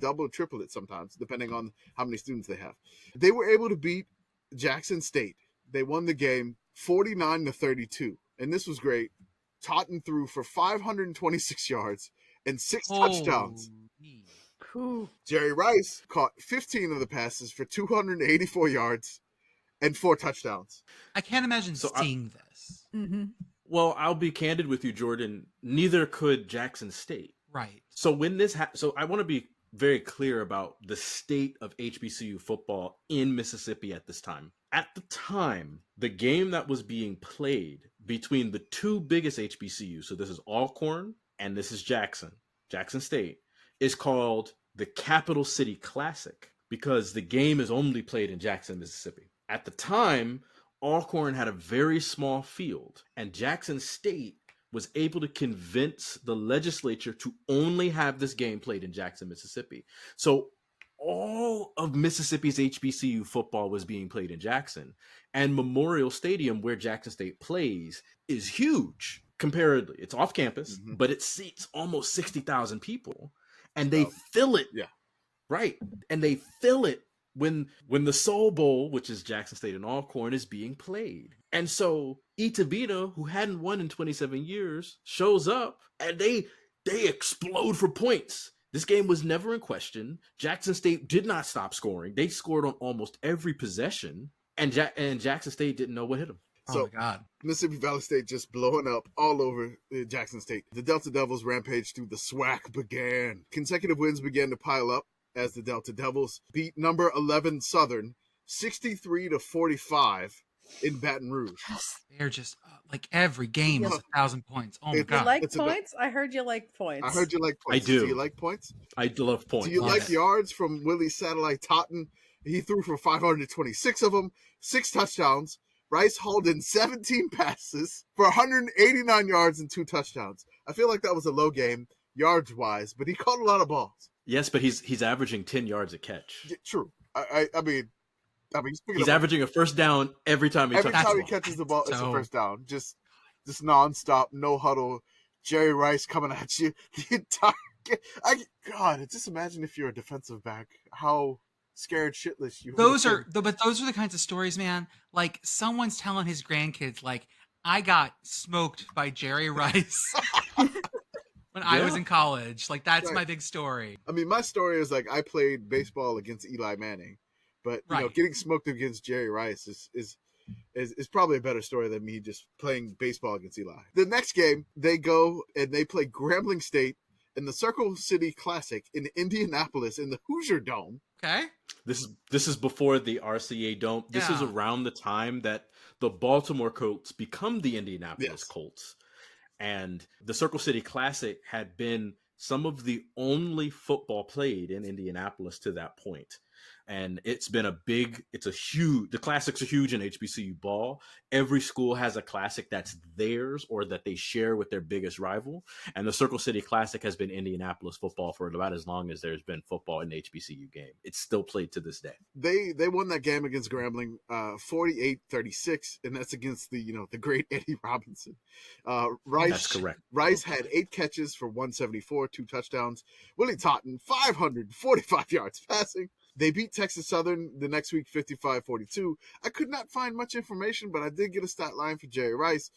double, triple it sometimes, depending on how many students they have. They were able to beat Jackson State. They won the game 49-32. And this was great. Totten threw for 526 yards and 6 touchdowns. Jerry Rice caught 15 of the passes for 284 yards and 4 touchdowns. I can't imagine seeing this. Mm-hmm. Well, I'll be candid with you, Jordan. Neither could Jackson State. Right. So when this so I want to be very clear about the state of HBCU football in Mississippi at this time. At the time, the game that was being played between the 2 biggest HBCUs, so this is Alcorn and this is Jackson State, is called the Capital City Classic because the game is only played in Jackson, Mississippi. At the time, Alcorn had a very small field, and Jackson State was able to convince the legislature to only have this game played in Jackson, Mississippi. So all of Mississippi's HBCU football was being played in Jackson, and Memorial Stadium, where Jackson State plays, is huge comparatively. It's off campus, but it seats almost 60,000 people, and they fill it Right. And they fill it when the Soul Bowl, which is Jackson State and Alcorn, is being played. And so Itabita, who hadn't won in 27 years, shows up and they explode for points. This game was never in question. Jackson State did not stop scoring. They scored on almost every possession, and Jackson State didn't know what hit them. Oh So my God. Mississippi Valley State just blowing up all over Jackson State. The Delta Devils rampage through the SWAC began. Consecutive wins began to pile up as the Delta Devils beat number 11 Southern 63-45 in Baton Rouge. They're just like every game is 1,000 points. Oh my If You God. like It's about- points? I heard you like points. I heard you like points. I do. Do you like points? I love points. Do you Love like it. yards from Willie Satellite Totten? He threw for 526 of them, 6 touchdowns. Rice hauled in 17 passes for 189 yards and 2 touchdowns. I feel like that was a low game, yards-wise, but he caught a lot of balls. Yes, but he's averaging 10 yards a catch. Yeah, true. I mean, speaking He's of averaging a first down every time he every touches time the he ball. catches the ball, it's a So- first down. Just nonstop, no huddle. Jerry Rice coming at you the entire game. God, just imagine if you're a defensive back, how scared shitless you. Those would are but those are the kinds of stories, man. Like someone's telling his grandkids, like, I got smoked by Jerry Rice when I was Yeah. in college. Like that's Right. my big story. I mean, my story is like I played baseball against Eli Manning, but you know, Right. getting smoked against Jerry Rice is probably a better story than me just playing baseball against Eli. The next game, they go and they play Grambling State in the Circle City Classic in Indianapolis in the Hoosier Dome. Okay. This is before the RCA Dome. This is Yeah. around the time that the Baltimore Colts become the Indianapolis Yes. Colts. And the Circle City Classic had been some of the only football played in Indianapolis to that point. And it's been the classics are huge in HBCU ball. Every school has a classic that's theirs or that they share with their biggest rival. And the Circle City Classic has been Indianapolis football for about as long as there's been football in the HBCU game. It's still played to this day. They won that game against Grambling 48-36, and that's against the great Eddie Robinson. Rice, That's correct. Rice had 8 catches for 174, 2 touchdowns. Willie Totten 545 yards passing. They beat Texas Southern the next week 55-42. I could not find much information, but I did get a stat line for Jerry Rice.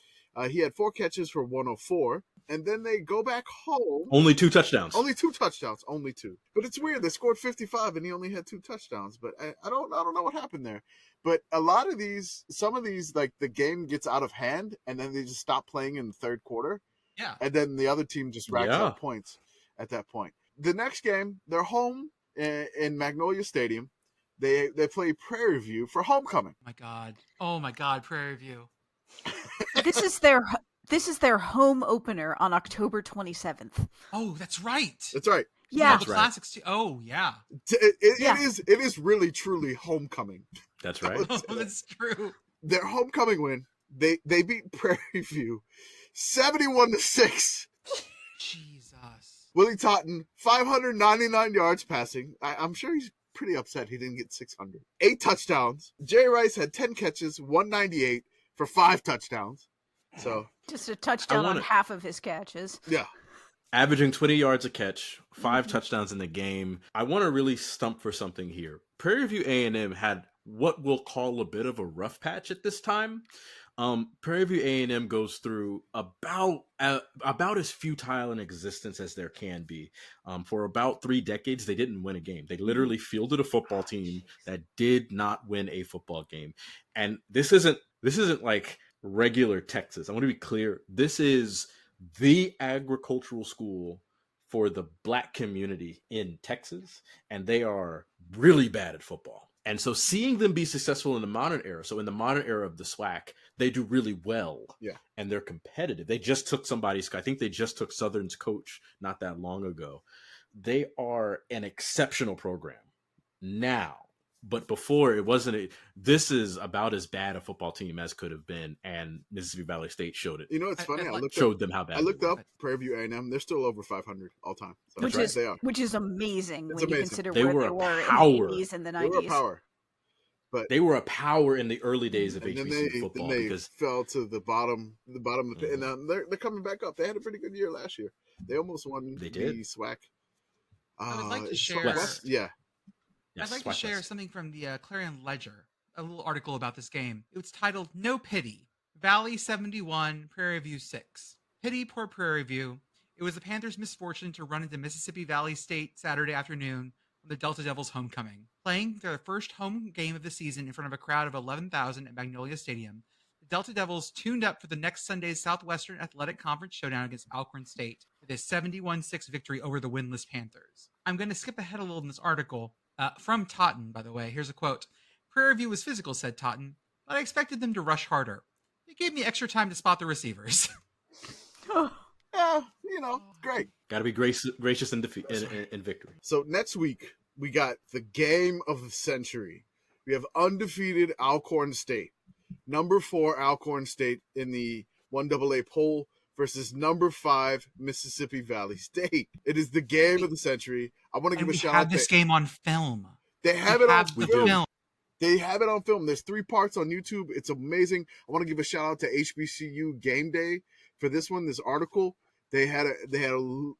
He had 4 catches for 104, and then they go back home. Only 2 touchdowns. Only 2 touchdowns, only 2. But it's weird. They scored 55 and he only had 2 touchdowns. But I don't know what happened there. But a lot of some of these, like the game gets out of hand and then they just stop playing in the third quarter. Yeah. And then the other team just racks Yeah. up points at that point. The next game, they're home in Magnolia Stadium. They play Prairie View for homecoming. Oh my God, Prairie View. This is their home opener on October 27th. Oh, that's right. That's right. Yeah. The right. classics too. Oh yeah. Yeah. It is really truly homecoming. That's right. Oh, that's true. Their homecoming win, they beat Prairie View 71-6. Jesus. Willie Totten 599 yards passing. I'm sure he's pretty upset he didn't get 600. 8 touchdowns. Jerry Rice had 10 catches, 198 for 5 touchdowns. So Just a touchdown on half of his catches. yeah, Averaging 20 yards a catch, 5 touchdowns in the game. I want to really stump for something here. Prairie View A&M had what we'll call a bit of a rough patch at this time. Prairie View A&M goes through about as futile an existence as there can be. For about 3 decades, they didn't win a game. They literally fielded a football team that did not win a football game. And this isn't like regular Texas. I want to be clear. This is the agricultural school for the Black community in Texas, and they are really bad at football. And so seeing them be successful in the modern era, so in the modern era of the SWAC, they do really well. Yeah. And they're competitive. They just took I think they just took Southern's coach not that long ago. They are an exceptional program now. But before, it wasn't. This is about as bad a football team as could have been, and Mississippi Valley State showed it. you know it's funny. Showed them how bad. I looked up Prairie View A&M. They're still over 500 all time. So Which is amazing It's when you amazing. consider They where were they a were power. in the 80s and the They were a 90s. power. But They were a power in the early days of and then HBCU football they because fell to the bottom of the pit, and they're coming back up. They had a pretty good year last year. They almost won They did. the SWAC. I would like to It's share. West. Yeah. I'd like to share something from the Clarion Ledger, a little article about this game. It was titled "No Pity: Valley 71, Prairie View 6." Pity poor Prairie View. It was the Panthers' misfortune to run into Mississippi Valley State Saturday afternoon on the Delta Devils' homecoming. Playing their first home game of the season in front of a crowd of 11,000 at Magnolia Stadium, the Delta Devils tuned up for the next Sunday's Southwestern Athletic Conference showdown against Alcorn State with a 71-6 victory over the winless Panthers. I'm going to skip ahead a little in this article. From Totten, by the way. Here's a quote. Prairie View was physical, said Totten, but I expected them to rush harder. They gave me extra time to spot the receivers. Yeah, great. Got to be gracious in victory. So next week, we got the game of the century. We have undefeated Alcorn State. Number 4 Alcorn State in the 1AA poll versus number 5 Mississippi Valley State. It is the game of the century. I want to give a shout out. We have this game on film. They have it on film. film. They have it on film. There's 3 parts on YouTube. It's amazing. I want to give a shout out to HBCU Game Day for this one, this article. They had a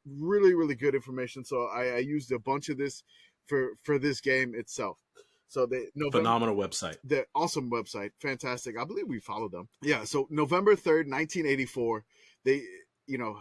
really, really good information. So I used a bunch of this for this game itself. So phenomenal website. The awesome website. Fantastic. I believe we followed them. Yeah. So November 3rd, 1984, they,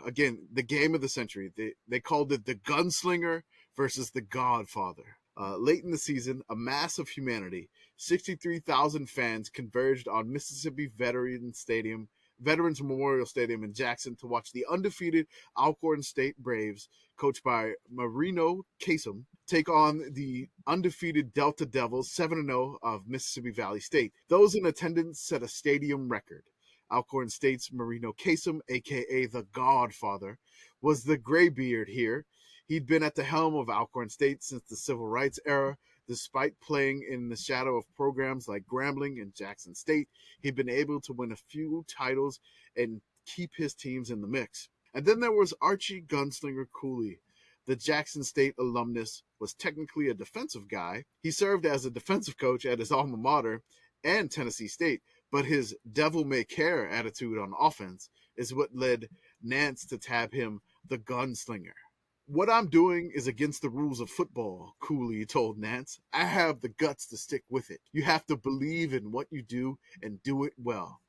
again, the game of the century. They called it the Gunslinger versus the Godfather. Late in the season, a mass of humanity, 63,000 fans converged on Mississippi Veterans Memorial Stadium in Jackson to watch the undefeated Alcorn State Braves, coached by Marino Kasem, take on the undefeated Delta Devils, 7-0 of Mississippi Valley State. Those in attendance set a stadium record. Alcorn State's Marino Kasem, a.k.a. the Godfather, was the graybeard here. He'd been at the helm of Alcorn State since the Civil Rights era. Despite playing in the shadow of programs like Grambling and Jackson State, he'd been able to win a few titles and keep his teams in the mix. And then there was Archie Gunslinger Cooley. The Jackson State alumnus was technically a defensive guy. He served as a defensive coach at his alma mater and Tennessee State, but his devil-may-care attitude on offense is what led Nance to tab him the Gunslinger. What I'm doing is against the rules of football, Cooley told Nance. I have the guts to stick with it. You have to believe in what you do and do it well.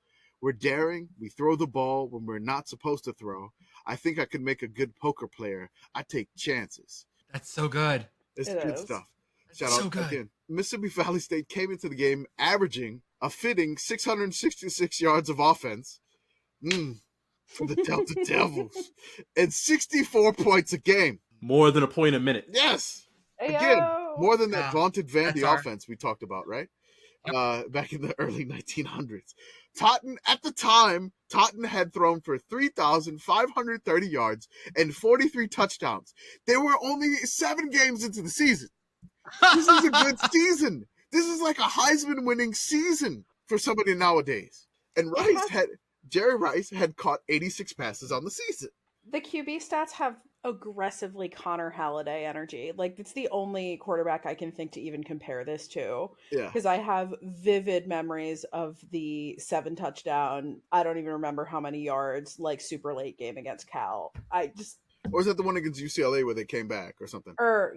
We're daring. We throw the ball when we're not supposed to throw. I think I could make a good poker player. I take chances. That's so good. It's good stuff. Shout so out good. again. Mississippi Valley State came into the game averaging a fitting 666 yards of offense. For the Delta Devils. And 64 points a game. More than a point a minute. Yes. Ayo. Again, more than that vaunted Vandy our- offense we talked about, right? Back in the early 1900s. Totten had thrown for 3,530 yards and 43 touchdowns. They were only 7 games into the season. This is a good season. This is like a Heisman winning season for somebody nowadays. And Jerry Rice had caught 86 passes on the season. The QB stats have aggressively Connor Halliday energy. Like, it's the only quarterback I can think to even compare this to. Yeah. Because I have vivid memories of the 7 touchdown, I don't even remember how many yards, like, super late game against Cal. Or was that the one against UCLA where they came back or something?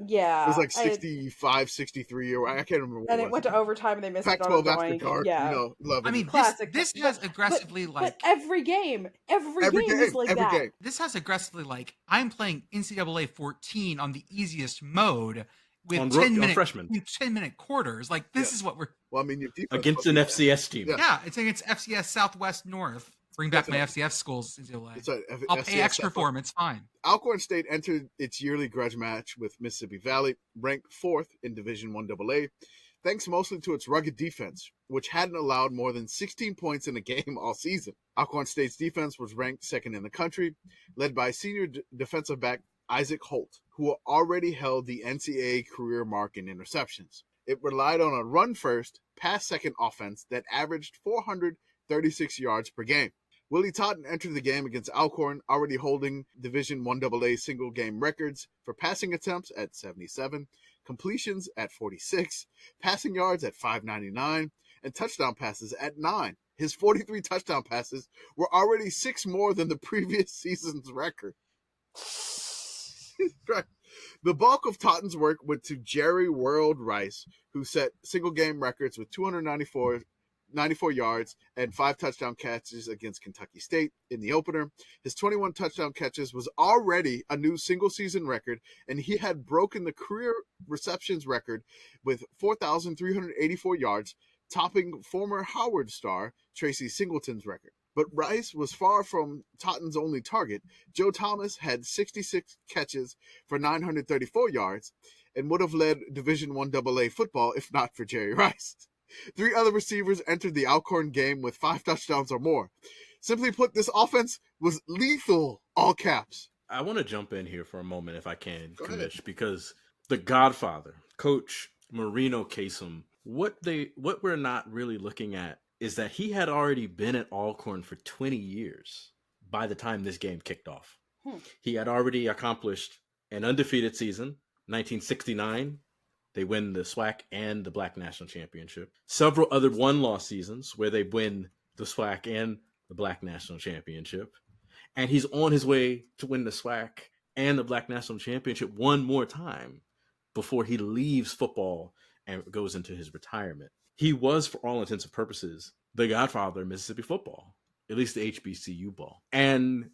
Yeah. It was like 65, 63, or I can't remember what And it it was. went to overtime and they missed it on Pac-12 a after doink. dark, Yeah. love it. I mean, Classic. this has aggressively but every game is like every that. game. This has aggressively I'm playing NCAA 14 on the easiest mode with On 10-minute quarters. Like, this is what we're... Well, I mean, your defense Against an FCS team. Yeah. Yeah, it's against FCS Southwest North. Bring back my FCS schools, NCAA. That's right, I'll FCS pay extra Southwest. for them. It's fine. Alcorn State entered its yearly grudge match with Mississippi Valley, ranked 4th in Division I AA, thanks mostly to its rugged defense, which hadn't allowed more than 16 points in a game all season. Alcorn State's defense was ranked 2nd in the country, led by senior defensive back Isaac Holt, who already held the NCAA career mark in interceptions. It relied on a run-first, pass-second offense that averaged 436 yards per game. Willie Totten entered the game against Alcorn, already holding Division I AA single-game records for passing attempts at 77, completions at 46, passing yards at 599, and touchdown passes at 9. His 43 touchdown passes were already 6 more than the previous season's record. Right. The bulk of Tottenham's work went to Jerry World Rice, who set single game records with 294 yards and 5 touchdown catches against Kentucky State in the opener. His 21 touchdown catches was already a new single season record, and he had broken the career receptions record with 4,384 yards, topping former Howard star Tracy Singleton's record. But Rice was far from Tottenham's only target. Joe Thomas had 66 catches for 934 yards and would have led Division I AA football if not for Jerry Rice. 3 other receivers entered the Alcorn game with 5 touchdowns or more. Simply put, this offense was lethal, all caps. I want to jump in here for a moment, if I can, Go ahead. Commish, because the Godfather, Coach Marino Kasem, what we're not really looking at is that he had already been at Alcorn for 20 years by the time this game kicked off. He had already accomplished an undefeated season, 1969. They win the SWAC and the Black National Championship. Several other one-loss seasons where they win the SWAC and the Black National Championship. And he's on his way to win the SWAC and the Black National Championship one more time before he leaves football and goes into his retirement. He was, for all intents and purposes, the godfather of Mississippi football, at least the HBCU ball. And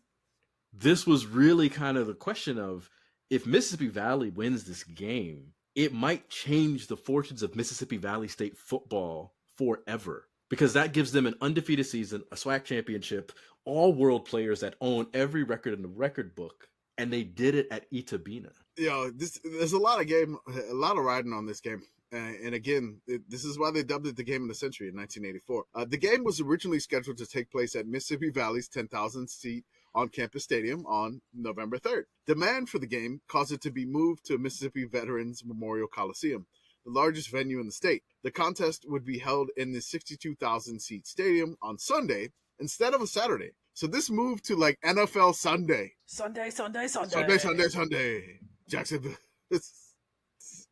this was really kind of the question of, if Mississippi Valley wins this game, it might change the fortunes of Mississippi Valley State football forever, because that gives them an undefeated season, a SWAC championship, all world players that own every record in the record book, and they did it at Itabena. There's a lot of riding on this game. And again, this is why they dubbed it the game of the century in 1984. The game was originally scheduled to take place at Mississippi Valley's 10,000-seat on-campus stadium on November 3rd. Demand for the game caused it to be moved to Mississippi Veterans Memorial Coliseum, the largest venue in the state. The contest would be held in the 62,000-seat stadium on Sunday instead of a Saturday. So this moved to like NFL Sunday. Sunday.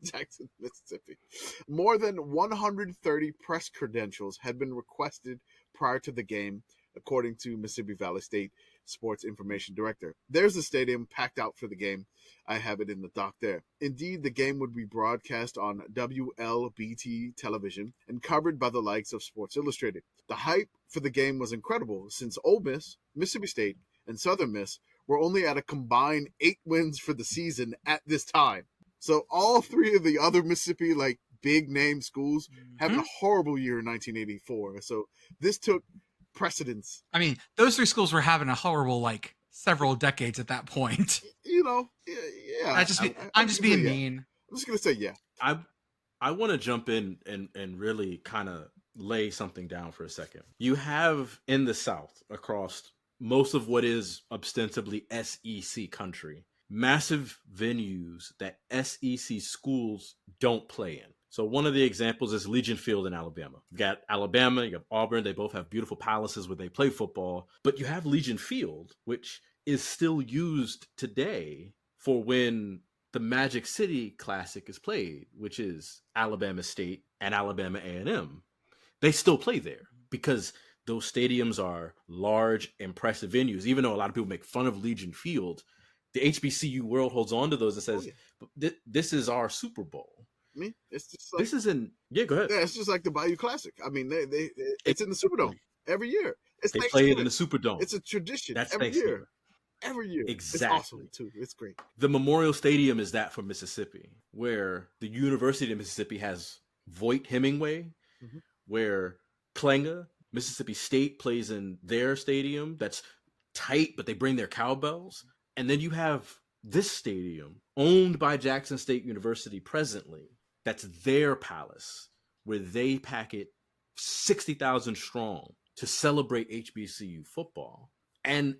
Jackson, Mississippi. More than 130 press credentials had been requested prior to the game, according to Mississippi Valley State Sports Information Director. There's the stadium packed out for the game. I have it in the dock there. Indeed, the game would be broadcast on WLBT television and covered by the likes of Sports Illustrated. The hype for the game was incredible, since Ole Miss, Mississippi State, and Southern Miss were only at a combined 8 wins for the season at this time. So all 3 of the other Mississippi, like, big name schools having a horrible year in 1984. So this took precedence. I mean, those 3 schools were having a horrible, like, several decades at that point. Yeah. I'm just being mean. I'm just gonna say yeah. I want to jump in and really kind of lay something down for a second. You have in the South, across most of what is ostensibly SEC country, massive venues that SEC schools don't play in. So one of the examples is Legion Field in Alabama. You got Alabama, you have Auburn. They both have beautiful palaces where they play football. But you have Legion Field, which is still used today for when the Magic City Classic is played, which is Alabama State and Alabama A&M. They still play there because those stadiums are large, impressive venues. Even though a lot of people make fun of Legion Field, the HBCU world holds on to those and says, this is our Super Bowl. I mean, it's just like, this isn't. Yeah, go ahead. Yeah, it's just like the Bayou Classic. I mean, it's in the Superdome every year. They play it in the Superdome. It's a tradition. That's every year. Every year. Exactly. It's awesome too. It's great. The Memorial Stadium is that for Mississippi, where the University of Mississippi has Voight Hemingway, where Klanga, Mississippi State, plays in their stadium that's tight, but they bring their cowbells. And then you have this stadium owned by Jackson State University presently. That's their palace, where they pack it 60,000 strong to celebrate HBCU football. And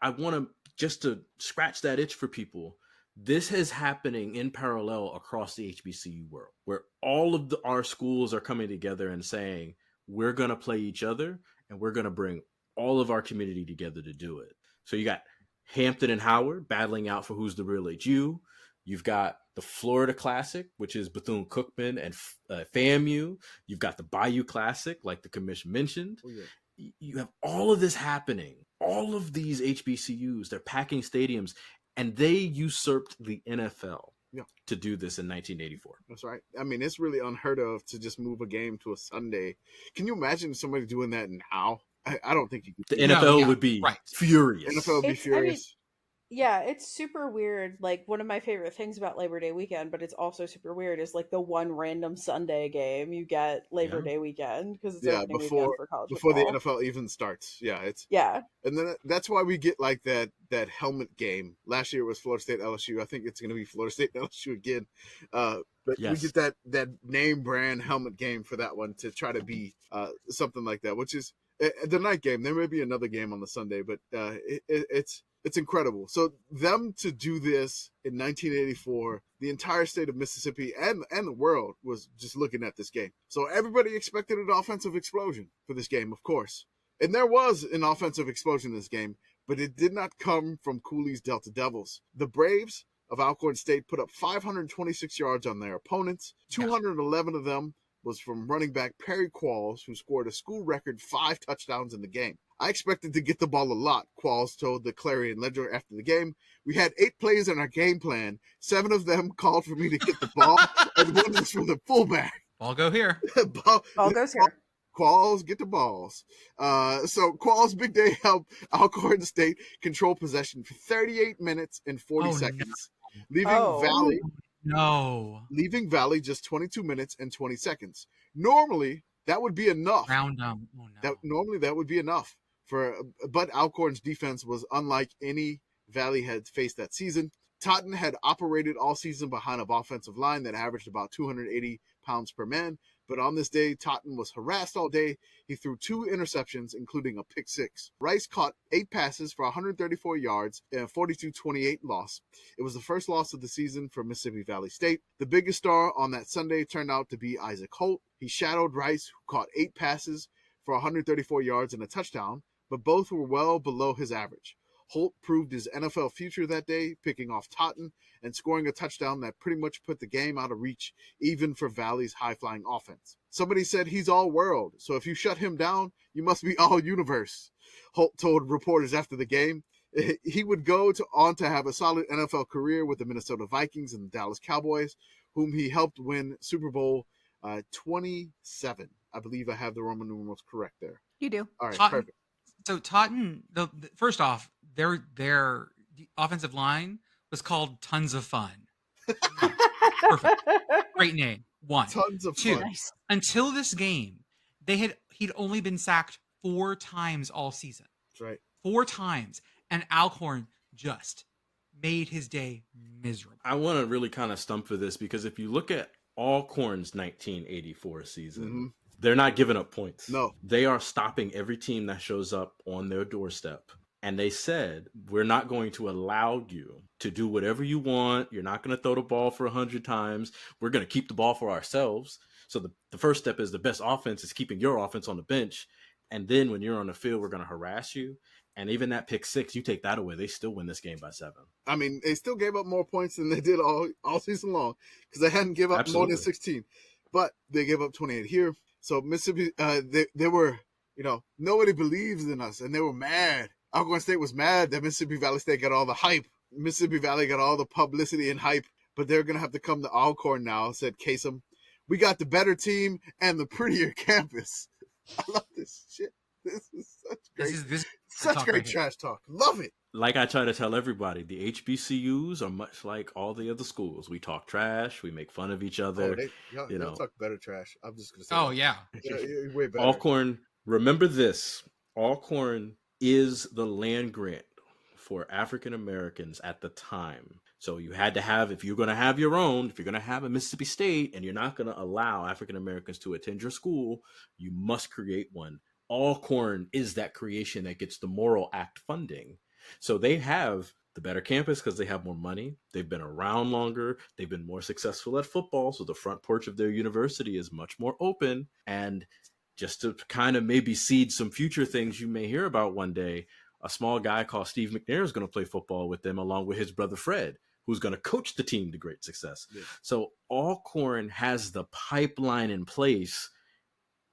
I want to, just to scratch that itch for people, this is happening in parallel across the HBCU world, where all of our schools are coming together and saying, we're going to play each other and we're going to bring all of our community together to do it. So you got Hampton and Howard battling out for who's the real HU. You've got the Florida Classic, which is Bethune-Cookman and FAMU. You've got the Bayou Classic, like the Commish mentioned. Oh, yeah. You have all of this happening. All of these HBCUs, they're packing stadiums, and they usurped the NFL. Yeah. to do this in 1984. That's right. I mean, it's really unheard of to just move a game to a Sunday. Can you imagine somebody doing that now? I don't think you could. The do NFL yeah, would be right. furious. NFL would be It's- I mean, furious. Yeah, it's super weird. Like, one of my favorite things about Labor Day weekend, but it's also super weird, is like the one random Sunday game you get Labor Yeah. Day weekend because it's Yeah, opening before weekend for college before the football. NFL even starts. Yeah, it's Yeah. and then that's why we get like that helmet game. Last year it was Florida State LSU. I think it's going to be Florida State LSU again. But we Yes. get that name brand helmet game for that one to try to be something like that, which is the night game. There may be another game on the Sunday, but it's incredible. So them to do this in 1984, the entire state of Mississippi and the world was just looking at this game. So everybody expected an offensive explosion for this game, of course. And there was an offensive explosion in this game, but it did not come from Cooley's Delta Devils. The Braves of Alcorn State put up 526 yards on their opponents. 211 of them was from running back Perry Qualls, who scored a school record 5 touchdowns in the game. I expected to get the ball a lot, Qualls told the Clarion Ledger after the game. We had 8 plays in our game plan. 7 of them called for me to get the ball, and 1 was from the fullback. Ball go here. Ball goes here. Qualls get the balls. So Qualls' big day helped Alcorn State control possession for 38 minutes and 40 Oh, no. seconds, leaving Oh. Leaving Valley just 22 minutes and 20 seconds. Normally, that would be enough. Round them. Oh no. That would be enough but Alcorn's defense was unlike any Valley had faced that season. Totten had operated all season behind an offensive line that averaged about 280 pounds per man. But on this day, Totten was harassed all day. He threw 2 interceptions, including a pick 6. Rice caught 8 passes for 134 yards and a 42-28 loss. It was the first loss of the season for Mississippi Valley State. The biggest star on that Sunday turned out to be Isaac Holt. He shadowed Rice, who caught 8 passes for 134 yards and a touchdown, but both were well below his average. Holt proved his NFL future that day, picking off Totten and scoring a touchdown that pretty much put the game out of reach, even for Valley's high-flying offense. Somebody said he's all-world, so if you shut him down, you must be all-universe, Holt told reporters after the game. He would go on to have a solid NFL career with the Minnesota Vikings and the Dallas Cowboys, whom he helped win Super Bowl 27. I believe I have the Roman numerals correct there. You do. All right, Totten, perfect. So Totten, first off, their offensive line was called Tons of Fun. Perfect. Great name. 1. Tons of 2. fun. Nice. Until this game, he'd only been sacked 4 times all season. That's right. 4 times. And Alcorn just made his day miserable. I want to really kind of stump for this because if you look at Alcorn's 1984 season, they're not giving up points. No. They are stopping every team that shows up on their doorstep. And they said, we're not going to allow you to do whatever you want. You're not going to throw the ball for 100 times. We're going to keep the ball for ourselves. So the first step is the best offense is keeping your offense on the bench. And then when you're on the field, we're going to harass you. And even that pick 6, you take that away, they still win this game by 7. I mean, they still gave up more points than they did all season long because they hadn't given up more than 16. But they gave up 28 here. So Mississippi, they were, nobody believes in us, and they were mad. Alcorn State was mad that Mississippi Valley State got all the hype. Mississippi Valley got all the publicity and hype, but they're going to have to come to Alcorn now, said Kasem. We got the better team and the prettier campus. I love this shit. This is such great, such great trash talk. Love it. Like I try to tell everybody, the HBCUs are much like all the other schools. We talk trash. We make fun of each other. Y'all talk better trash. I'm just going to say Oh, that. yeah. Way better. Alcorn, remember this. Alcorn is the land grant for African Americans at the time. So you had to have, if you're going to have your own, if you're going to have a Mississippi State and you're not going to allow African Americans to attend your school, you must create one. Alcorn is that creation that gets the Moral Act funding. So they have the better campus because they have more money. They've been around longer. They've been more successful at football. So the front porch of their university is much more open. And just to kind of maybe seed some future things you may hear about one day, a small guy called Steve McNair is going to play football with them along with his brother Fred, who's going to coach the team to great success. Yeah. So Alcorn has the pipeline in place,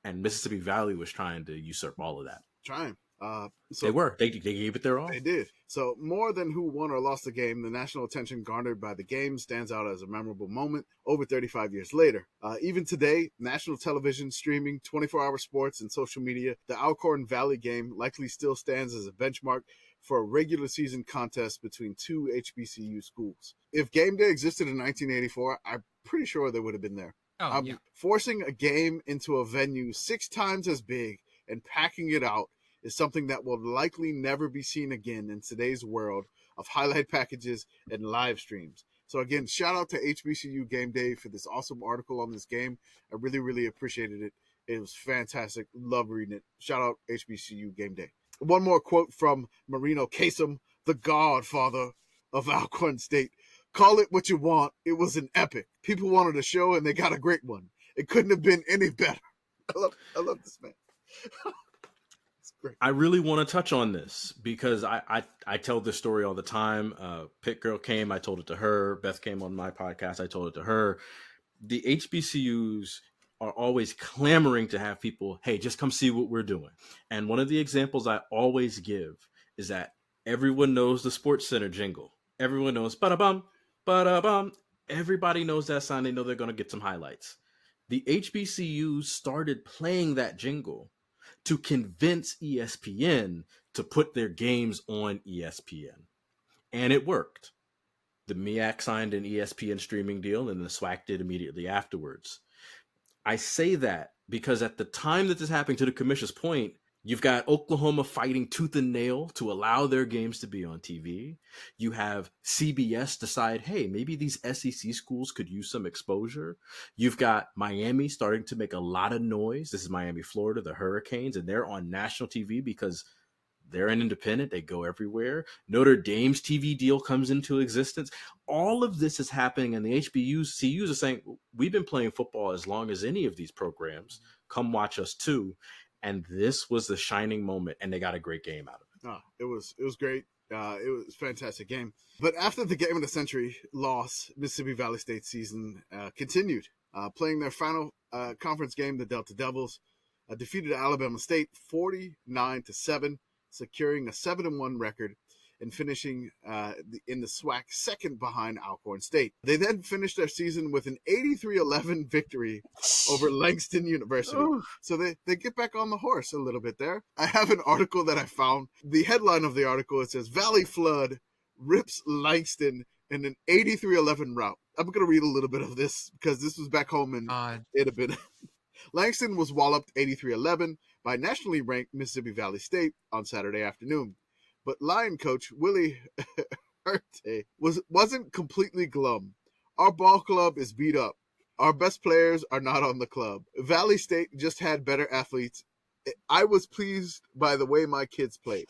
and Mississippi Valley was trying to usurp all of that. Trying. So They were. They gave it their all. They did. So more than who won or lost the game, the national attention garnered by the game stands out as a memorable moment over 35 years later. Even today, national television, streaming, 24-hour sports, and social media, the Alcorn Valley game likely still stands as a benchmark for a regular season contest between two HBCU schools. If game day existed in 1984, I'm pretty sure they would have been there. Oh, yeah. Forcing a game into a venue 6 times as big and packing it out is something that will likely never be seen again in today's world of highlight packages and live streams. So again, shout out to HBCU Game Day for this awesome article on this game. I really, really appreciated it. It was fantastic. Love reading it. Shout out HBCU Game Day. One more quote from Marino Kasem, the godfather of Alcorn State. Call it what you want. It was an epic. People wanted a show and they got a great one. It couldn't have been any better. I love this man. I really want to touch on this because I tell this story all the time. PittGirl came, I told it to her. Beth came on my podcast, I told it to her. The HBCUs are always clamoring to have people, hey, just come see what we're doing. And one of the examples I always give is that everyone knows the Sports Center jingle. Everyone knows ba-da-bum, ba-da-bum. Everybody knows that sound. They know they're going to get some highlights. The HBCUs started playing that jingle to convince ESPN to put their games on ESPN. And it worked. The MEAC signed an ESPN streaming deal and the SWAC did immediately afterwards. I say that because at the time that this happened, to the Commish's point, you've got Oklahoma fighting tooth and nail to allow their games to be on TV. You have CBS decide, hey, maybe these SEC schools could use some exposure. You've got Miami starting to make a lot of noise. This is Miami, Florida, the Hurricanes, and they're on national TV because they're an independent. They go everywhere. Notre Dame's TV deal comes into existence. All of this is happening, and the HBCUs are saying, we've been playing football as long as any of these programs. Come watch us too. And this was the shining moment, and they got a great game out of it. Oh, it was great. It was a fantastic game. But after the game of the century loss, Mississippi Valley State's season continued. Playing their final conference game, the Delta Devils defeated Alabama State 49-7, securing a 7-1 record and finishing in the SWAC second behind Alcorn State. They then finished their season with an 83-11 victory over Langston University. Ooh. So they get back on the horse a little bit there. I have an article that I found. The headline of the article, it says, Valley Flood rips Langston in an 83-11 rout. I'm going to read a little bit of this because this was back home and it had been... Langston was walloped 83-11 by nationally ranked Mississippi Valley State on Saturday afternoon. But Lion coach Willie Herte wasn't completely glum. Our ball club is beat up. Our best players are not on the club. Valley State just had better athletes. I was pleased by the way my kids played.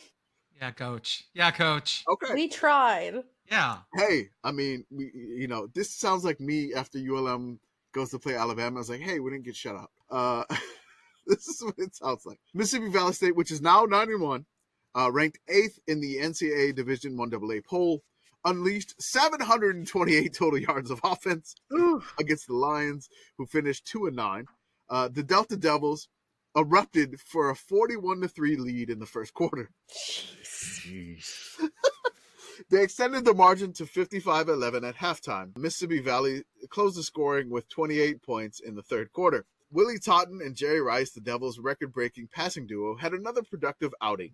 Yeah, coach. Yeah, coach. Okay. We tried. Yeah. Hey, I mean, this sounds like me after ULM goes to play Alabama. I was like, hey, we didn't get shut out. This is what it sounds like. Mississippi Valley State, which is now 9-1, ranked 8th in the NCAA Division 1AA poll, unleashed 728 total yards of offense against the Lions, who finished 2-9. The Delta Devils erupted for a 41-3 lead in the first quarter. Jeez. They extended the margin to 55-11 at halftime. Mississippi Valley closed the scoring with 28 points in the third quarter. Willie Totten and Jerry Rice, the Devils' record-breaking passing duo, had another productive outing.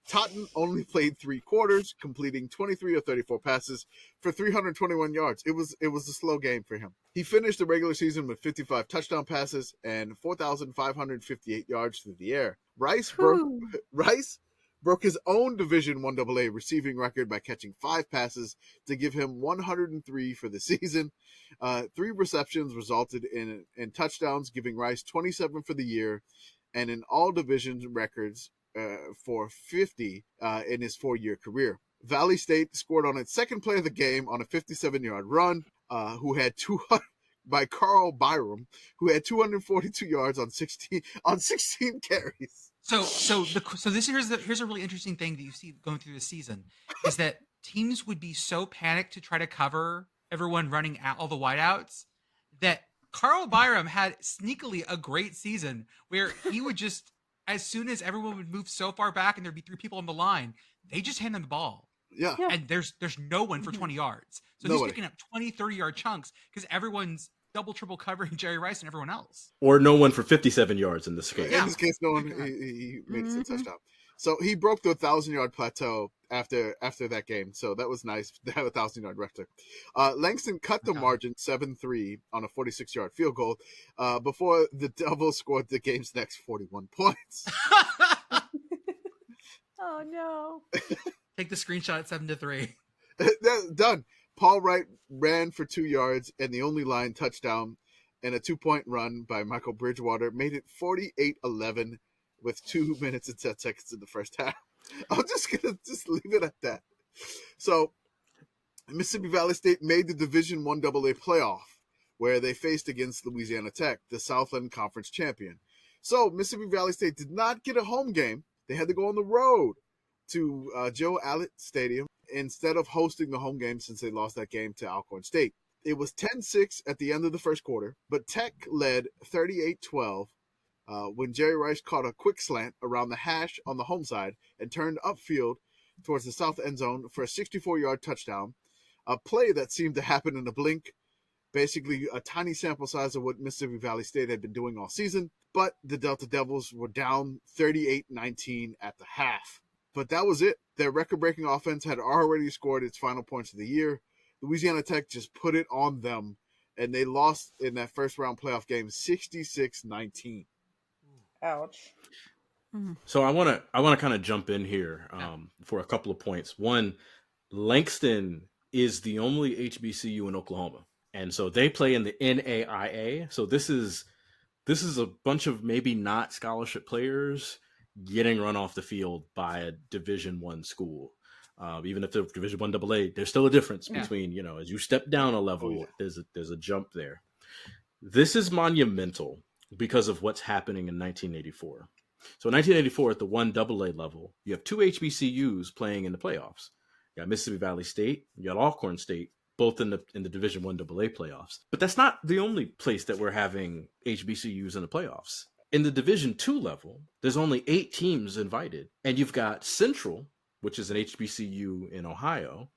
Totten only played 3 quarters, completing 23 of 34 passes for 321 yards. It was a slow game for him. He finished the regular season with 55 touchdown passes and 4,558 yards through the air. Rice broke his own Division 1AA receiving record by catching 5 passes to give him 103 for the season. 3 receptions resulted in touchdowns, giving Rice 27 for the year, and in all divisions records for 50 in his 4-year career. Valley State scored on its second play of the game on a 57-yard run, by Carl Byram, who had 242 yards on 16 carries. So here's a really interesting thing that you see going through the season is that teams would be so panicked to try to cover everyone running out all the wideouts that Carl Byram had sneakily a great season where he would just as soon as everyone would move so far back and there'd be 3 people on the line, they just hand him the ball. Yeah. Yeah. And there's no one for 20 yards. So he's Nobody. picking up 20, 30-yard chunks because everyone's double, triple covering Jerry Rice and everyone else. Or no one for 57 yards in this case. Yeah. In this case, no one God. he made it a touchdown. So he broke the 1,000-yard plateau after that game. So that was nice to have a 1,000-yard record. Langston cut the margin 7-3 on a 46-yard field goal before the Devils scored the game's next 41 points. Oh no. Take the screenshot at 7-3. Done. Paul Wright ran for 2 yards and the only line touchdown, and a 2-point run by Michael Bridgewater made it 48-11 with 2 minutes and 10 seconds in the first half. I'm just going to leave it at that. So Mississippi Valley State made the Division I AA playoff, where they faced against Louisiana Tech, the Southland Conference champion. So Mississippi Valley State did not get a home game. They had to go on the road to Joe Allett Stadium instead of hosting the home game since they lost that game to Alcorn State. It was 10-6 at the end of the first quarter, but Tech led 38-12 when Jerry Rice caught a quick slant around the hash on the home side and turned upfield towards the south end zone for a 64-yard touchdown, a play that seemed to happen in a blink, basically a tiny sample size of what Mississippi Valley State had been doing all season, but the Delta Devils were down 38-19 at the half. But that was it. Their record-breaking offense had already scored its final points of the year. Louisiana Tech just put it on them, and they lost in that first-round playoff game 66-19. Ouch. So I want to kind of jump in here for a couple of points. One, Langston is the only HBCU in Oklahoma, and so they play in the NAIA. So this is a bunch of maybe not scholarship players getting run off the field by a Division I school. Even if they're Division I AA, there's still a difference between, as you step down a level, there's a jump there. This is monumental because of what's happening in 1984. So in 1984, at the 1AA level, you have 2 HBCUs playing in the playoffs. You got Mississippi Valley State, you got Alcorn State, both in the Division I AA playoffs. But that's not the only place that we're having HBCUs in the playoffs. In the Division II level, there's only 8 teams invited. And you've got Central, which is an HBCU in Ohio.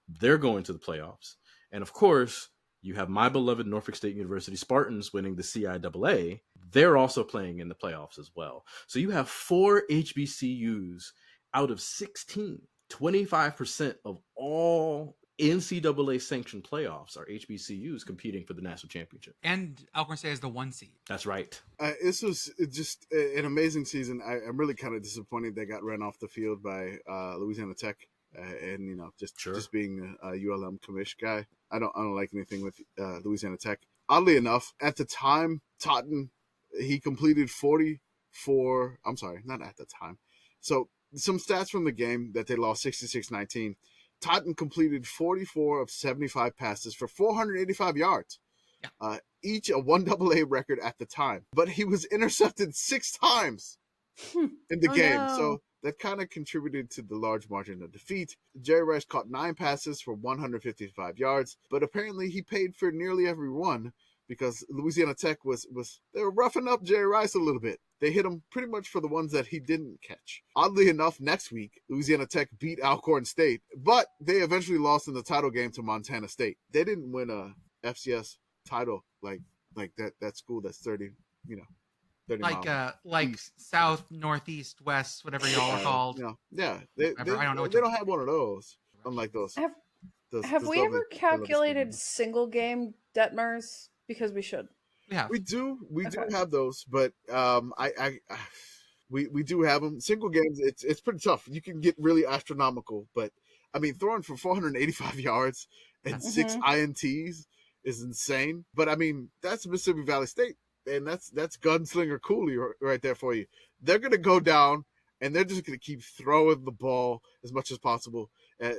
They're going to the playoffs. And of course, you have my beloved Norfolk State University Spartans winning the CIAA. They're also playing in the playoffs as well. So you have 4 HBCUs out of 16. 25% of all NCAA sanctioned playoffs are HBCUs competing for the national championship. And Alcorn State is the 1 seed. That's right. This was just an amazing season. I'm really kind of disappointed they got run off the field by Louisiana Tech, and just being a ULM Commish guy. I don't like anything with Louisiana Tech. Oddly enough, at the time, Totten, he completed 44. I'm sorry, not at the time. So some stats from the game that they lost 66-19. Totten completed 44 of 75 passes for 485 yards, each a 1AA record at the time. But he was intercepted 6 times in the game. No. So that kind of contributed to the large margin of defeat. Jerry Rice caught 9 passes for 155 yards, but apparently he paid for nearly every one because Louisiana Tech they were roughing up Jerry Rice a little bit. They hit him pretty much for the ones that he didn't catch. Oddly enough, next week, Louisiana Tech beat Alcorn State, but they eventually lost in the title game to Montana State. They didn't win a FCS title like that school that's 30 miles. Like south, northeast, west, whatever y'all are called. They I don't know what don't have one of those, unlike those. Have we ever calculated single game Detmers? Because we should. Yeah, we do have those, but we do have them. Single games, it's pretty tough. You can get really astronomical, but I mean, throwing for 485 yards and 6 INTs is insane. But I mean, that's Mississippi Valley State, and that's Gunslinger Cooley right there for you. They're gonna go down, and they're just gonna keep throwing the ball as much as possible.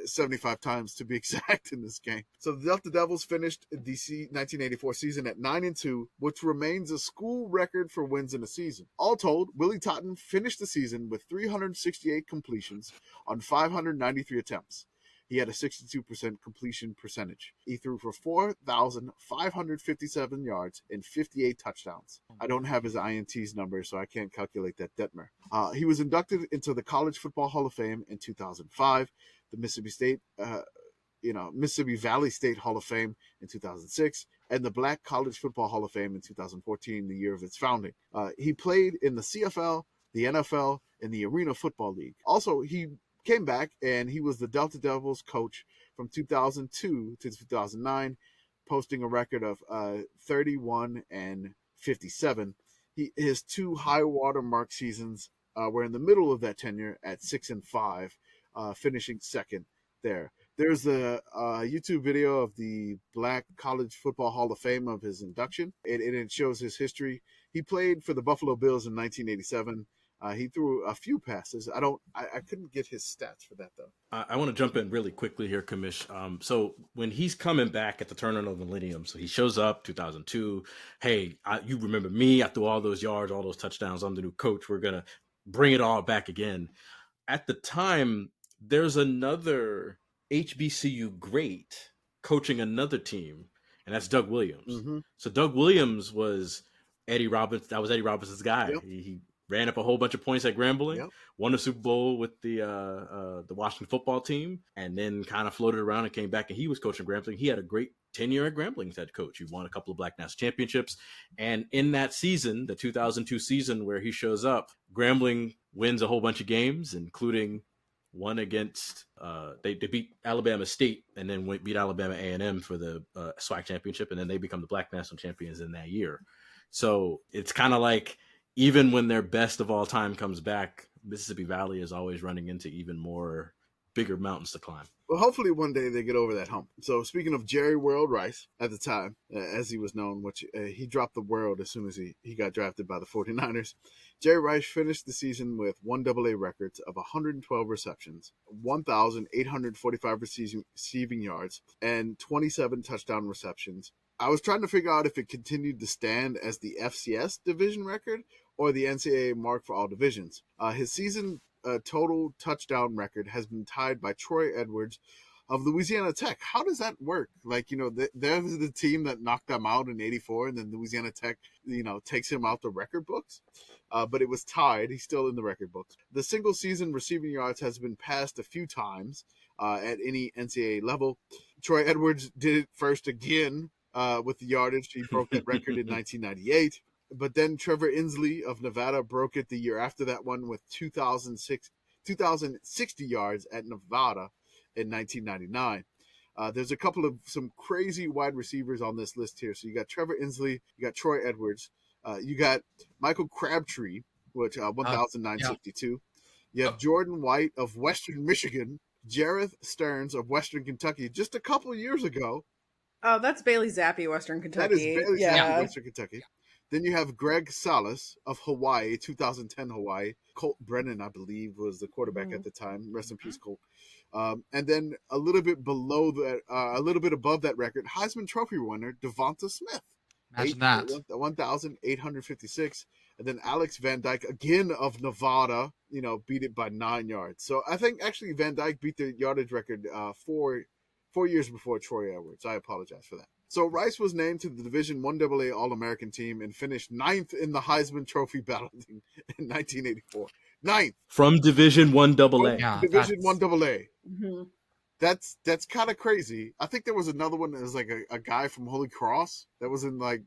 75 times to be exact in this game. So the Delta Devils finished the 1984 season at 9-2, which remains a school record for wins in a season. All told, Willie Totten finished the season with 368 completions on 593 attempts. he had a 62% completion percentage. He threw for 4,557 yards and 58 touchdowns. I don't have his INTs number, so I can't calculate that Detmer. He was inducted into the College Football Hall of Fame in 2005, the Mississippi Valley State Hall of Fame in 2006, and the Black College Football Hall of Fame in 2014, the year of its founding. He played in the CFL, the NFL, and the Arena Football League. Also, he came back and he was the Delta Devils coach from 2002 to 2009, posting a record of 31 and 57. His 2 high water mark seasons were in the middle of that tenure at 6 and 5, finishing second there. There's a YouTube video of the Black College Football Hall of Fame of his induction, and it shows his history. He played for the Buffalo Bills in 1987. He threw a few passes. I couldn't get his stats for that, though. I want to jump in really quickly here, Commish. So when he's coming back at the turn of the millennium, so he shows up 2002. Hey, you remember me? I threw all those yards, all those touchdowns. I'm the new coach. We're going to bring it all back again. At the time, there's another HBCU great coaching another team, and that's Doug Williams. Mm-hmm. So Doug Williams was Eddie Roberts. That was Eddie Roberts' guy. Yep. He ran up a whole bunch of points at Grambling, Yep. won the Super Bowl with the Washington football team, and then kind of floated around and came back, and he was coaching Grambling. He had a great tenure at Grambling as head coach. He won a couple of Black National Championships, and in that season, the 2002 season where he shows up, Grambling wins a whole bunch of games, including one against they beat Alabama State and then beat Alabama A&M for the SWAC championship, and then they become the Black National Champions in that year. So it's kind of like, even when their best of all time comes back, Mississippi Valley is always running into even more bigger mountains to climb. Well, hopefully one day they get over that hump. So speaking of Jerry World Rice, at the time, as he was known, which he dropped the world as soon as he got drafted by the 49ers, Jerry Rice finished the season with 1AA records of 112 receptions, 1,845 receiving yards, and 27 touchdown receptions. I was trying to figure out if it continued to stand as the FCS division record or the NCAA mark for all divisions. His season total touchdown record has been tied by Troy Edwards of Louisiana Tech. How does that work? Like, they're the team that knocked them out in '84, and then Louisiana Tech, takes him out the record books. But it was tied. He's still in the record books. The single season receiving yards has been passed a few times at any NCAA level. Troy Edwards did it first again with the yardage. He broke that record in 1998. But then Trevor Inslee of Nevada broke it the year after that one with 2,060 yards at Nevada in 1999. There's a couple of some crazy wide receivers on this list here. So you got Trevor Inslee, you got Troy Edwards, you got Michael Crabtree, which 1,962. You have Jordan White of Western Michigan, Jareth Stearns of Western Kentucky just a couple of years ago. Oh, that's Bailey Zappi, Western Kentucky. That is Bailey Zappi, Western Kentucky. Then you have Greg Salas of Hawaii, 2010 Hawaii. Colt Brennan, I believe, was the quarterback at the time. Rest in peace, Colt. And then a little bit below that, a little bit above that record, Heisman Trophy winner Devonta Smith. Imagine that. 1,856. And then Alex Van Dyke, again of Nevada, beat it by 9 yards. So I think actually Van Dyke beat the yardage record 4 years before Troy Edwards. I apologize for that. So Rice was named to the Division 1AA All-American team and finished 9th in the Heisman Trophy balloting in 1984. 9th. From Division 1AA. Yeah, Division 1AA. Mm-hmm. That's kind of crazy. I think there was another one that was like a guy from Holy Cross that was in a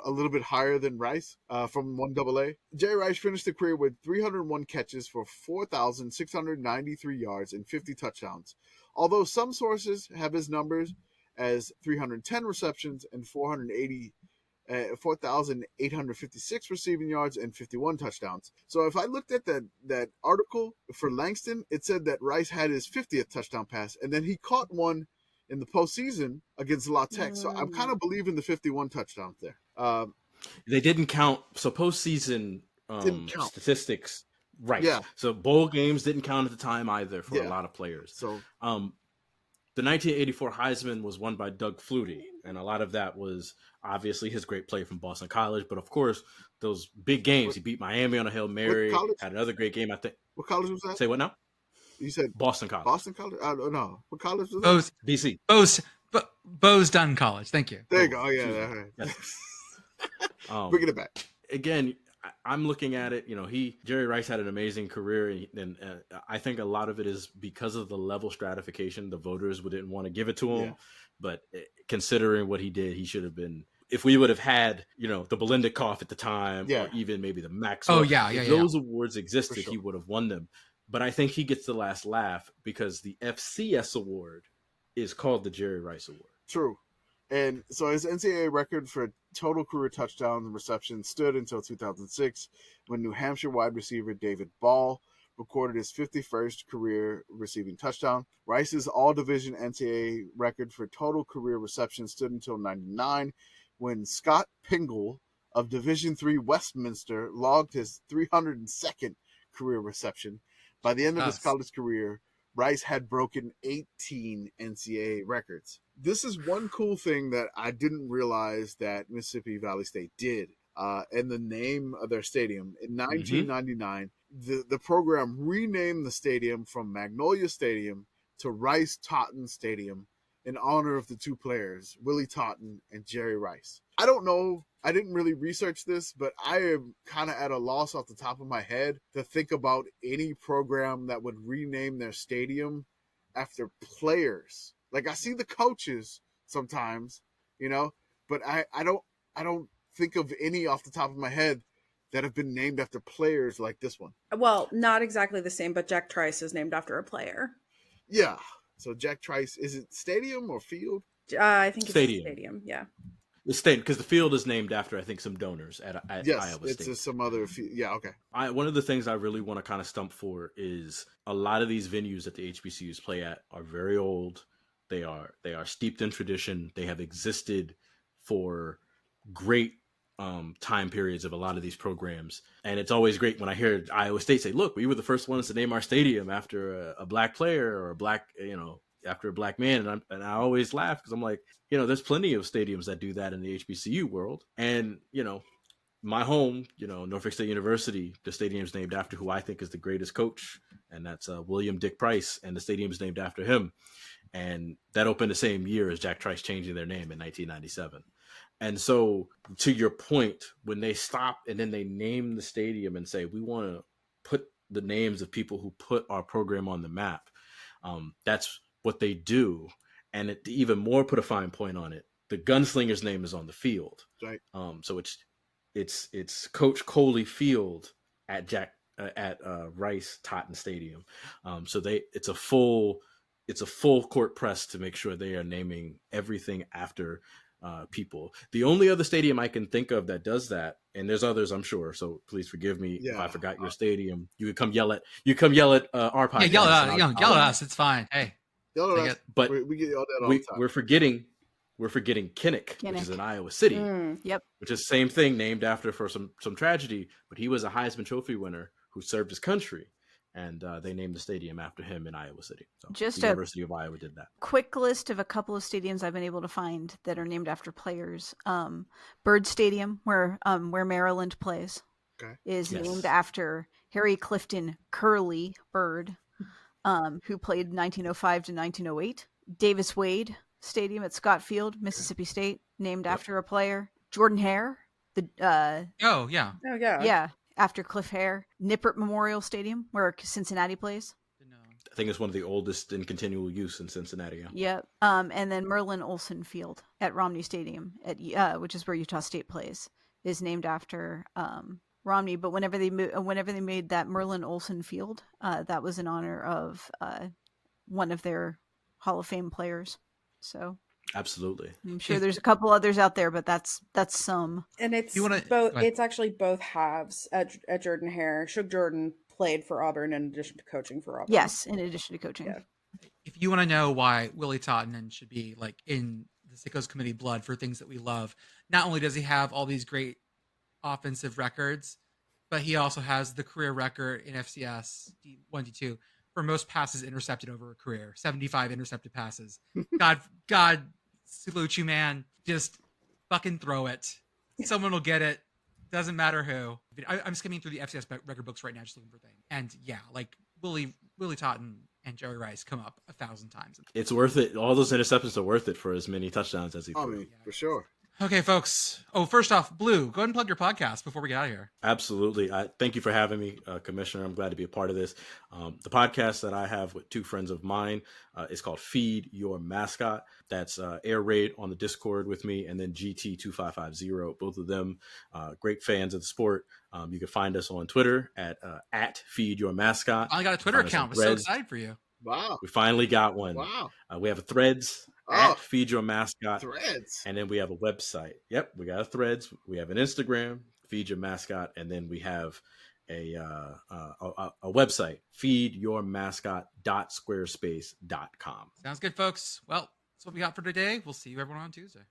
little bit higher than Rice from 1AA. Jerry Rice finished the career with 301 catches for 4,693 yards and 50 touchdowns. Although some sources have his numbers as 310 receptions and 4,856 receiving yards and 51 touchdowns. So if I looked at that article for Langston, it said that Rice had his 50th touchdown pass, and then he caught one in the postseason against La Tech. So I'm kind of believing the 51 touchdowns there. They didn't count. So postseason statistics, right? Yeah. So bowl games didn't count at the time either for a lot of players. So the 1984 Heisman was won by Doug Flutie, and a lot of that was obviously his great play from Boston College, but of course those big games. He beat Miami on a Hail Mary. Had another great game, I think. What college was that? Say what now? You said Boston College. Boston College? I don't know. What college was that? Bose, BC. Bose Dunn College. Thank you. There you go. Oh, yeah. Excuse me. All right. Yes. Bringing it back. Again, I'm looking at it. Jerry Rice had an amazing career, and I think a lot of it is because of the level stratification. The voters didn't want to give it to him, Yeah. but considering what he did, he should have been. If we would have had, the Belinda Cough at the time, Yeah. or even maybe the Max. If those awards existed, sure. he would have won them. But I think he gets the last laugh because the FCS award is called the Jerry Rice Award. True. And so his NCAA record for total career touchdowns and receptions stood until 2006 when New Hampshire wide receiver David Ball recorded his 51st career receiving touchdown. Rice's all-division NCAA record for total career receptions stood until 99 when Scott Pingle of Division III Westminster logged his 302nd career reception. By the end of his college career, Rice had broken 18 NCAA records. This is one cool thing that I didn't realize that Mississippi Valley State did. And the name of their stadium. In 1999, the program renamed the stadium from Magnolia Stadium to Rice Totten Stadium in honor of the two players, Willie Totten and Jerry Rice. I don't know. I didn't really research this, but I am kind of at a loss off the top of my head to think about any program that would rename their stadium after players. Like, I see the coaches sometimes, but I don't think of any off the top of my head that have been named after players like this one. Well, not exactly the same, but Jack Trice is named after a player. Yeah. So Jack Trice, is it stadium or field? I think it's Stadium. stadium. Yeah. The stadium, because the field is named after, I think, some donors at Yes, Iowa State. it's some other field. Yeah, okay. One of the things I really want to kind of stump for is a lot of these venues that the HBCUs play at are very old. They are steeped in tradition. They have existed for great time periods of a lot of these programs. And it's always great when I hear Iowa State say, look, we were the first ones to name our stadium after a black player or a black, after a black man. And I always laugh because I'm like, there's plenty of stadiums that do that in the HBCU world. And, my home, Norfolk State University, the stadium's named after who I think is the greatest coach. And that's William Dick Price. And the stadium's named after him. And that opened the same year as Jack Trice changing their name in 1997. And so, to your point, when they stop and then they name the stadium and say, we want to put the names of people who put our program on the map, that's what they do. And to even more put a fine point on it, the gunslinger's name is on the field. Right. So it's Coach Coley Field at Rice Totten Stadium. So it's a full court press to make sure they are naming everything after people. The only other stadium I can think of that does that, and there's others I'm sure, so please forgive me if I forgot your stadium. You could come yell at our podcast. Yeah, yell at us. It's fine. Hey, but we get all that all the time. We're forgetting Kinnick, which is in Iowa City. Yep. Which is the same thing, named after for some tragedy, but he was a Heisman Trophy winner who served his country. And they named the stadium after him in Iowa City. So Just the University of Iowa did that. Quick list of a couple of stadiums I've been able to find that are named after players. Bird Stadium, where Maryland plays, is named after Harry Clifton Curly Bird, who played 1905 to 1908. Davis Wade Stadium at Scott Field, Mississippi State, named after a player. Jordan Hare, after Cliff Hare. Nippert Memorial Stadium, where Cincinnati plays. I think it's one of the oldest in continual use in Cincinnati. Yep. And then Merlin Olsen Field at Romney Stadium, which is where Utah State plays, is named after Romney. But whenever they made that Merlin Olsen Field, that was in honor of one of their Hall of Fame players. So absolutely, I'm sure there's a couple others out there, but that's some. And it's it's actually both halves at Jordan Hare. Shug Jordan played for Auburn in addition to coaching for Auburn. Yes, in addition to coaching. Yeah. If you want to know why Willie Totten should be like in the Sickos Committee blood for things that we love, not only does he have all these great offensive records, but he also has the career record in FCS D1 D2 for most passes intercepted over a career, 75 intercepted passes. God salute you, man. Just fucking throw it. Someone will get it. Doesn't matter who. I'm skimming through the FCS record books right now, just looking for things. And yeah, like Willie Willie Totten and Jerry Rice come up 1,000 times. It's worth it. All those interceptions are worth it for as many touchdowns as he I threw. mean, for sure. Okay, folks. Oh, first off, Blue, go ahead and plug your podcast before we get out of here. Absolutely. Thank you for having me, Commissioner. I'm glad to be a part of this. The podcast that I have with two friends of mine is called Feed Your Mascot. That's Air Raid on the Discord with me, and then GT2550. Both of them great fans of the sport. You can find us on Twitter at Feed Your Mascot. I got a Twitter account. I'm so excited for you. Wow. We finally got one. Wow. We have a Threads at Feed Your Mascot. Threads. And then we have a website. Yep, we got a Threads. We have an Instagram, Feed Your Mascot, and then we have a website, feedyourmascot.squarespace.com. Sounds good, folks. Well, that's what we got for today. We'll see you everyone on Tuesday.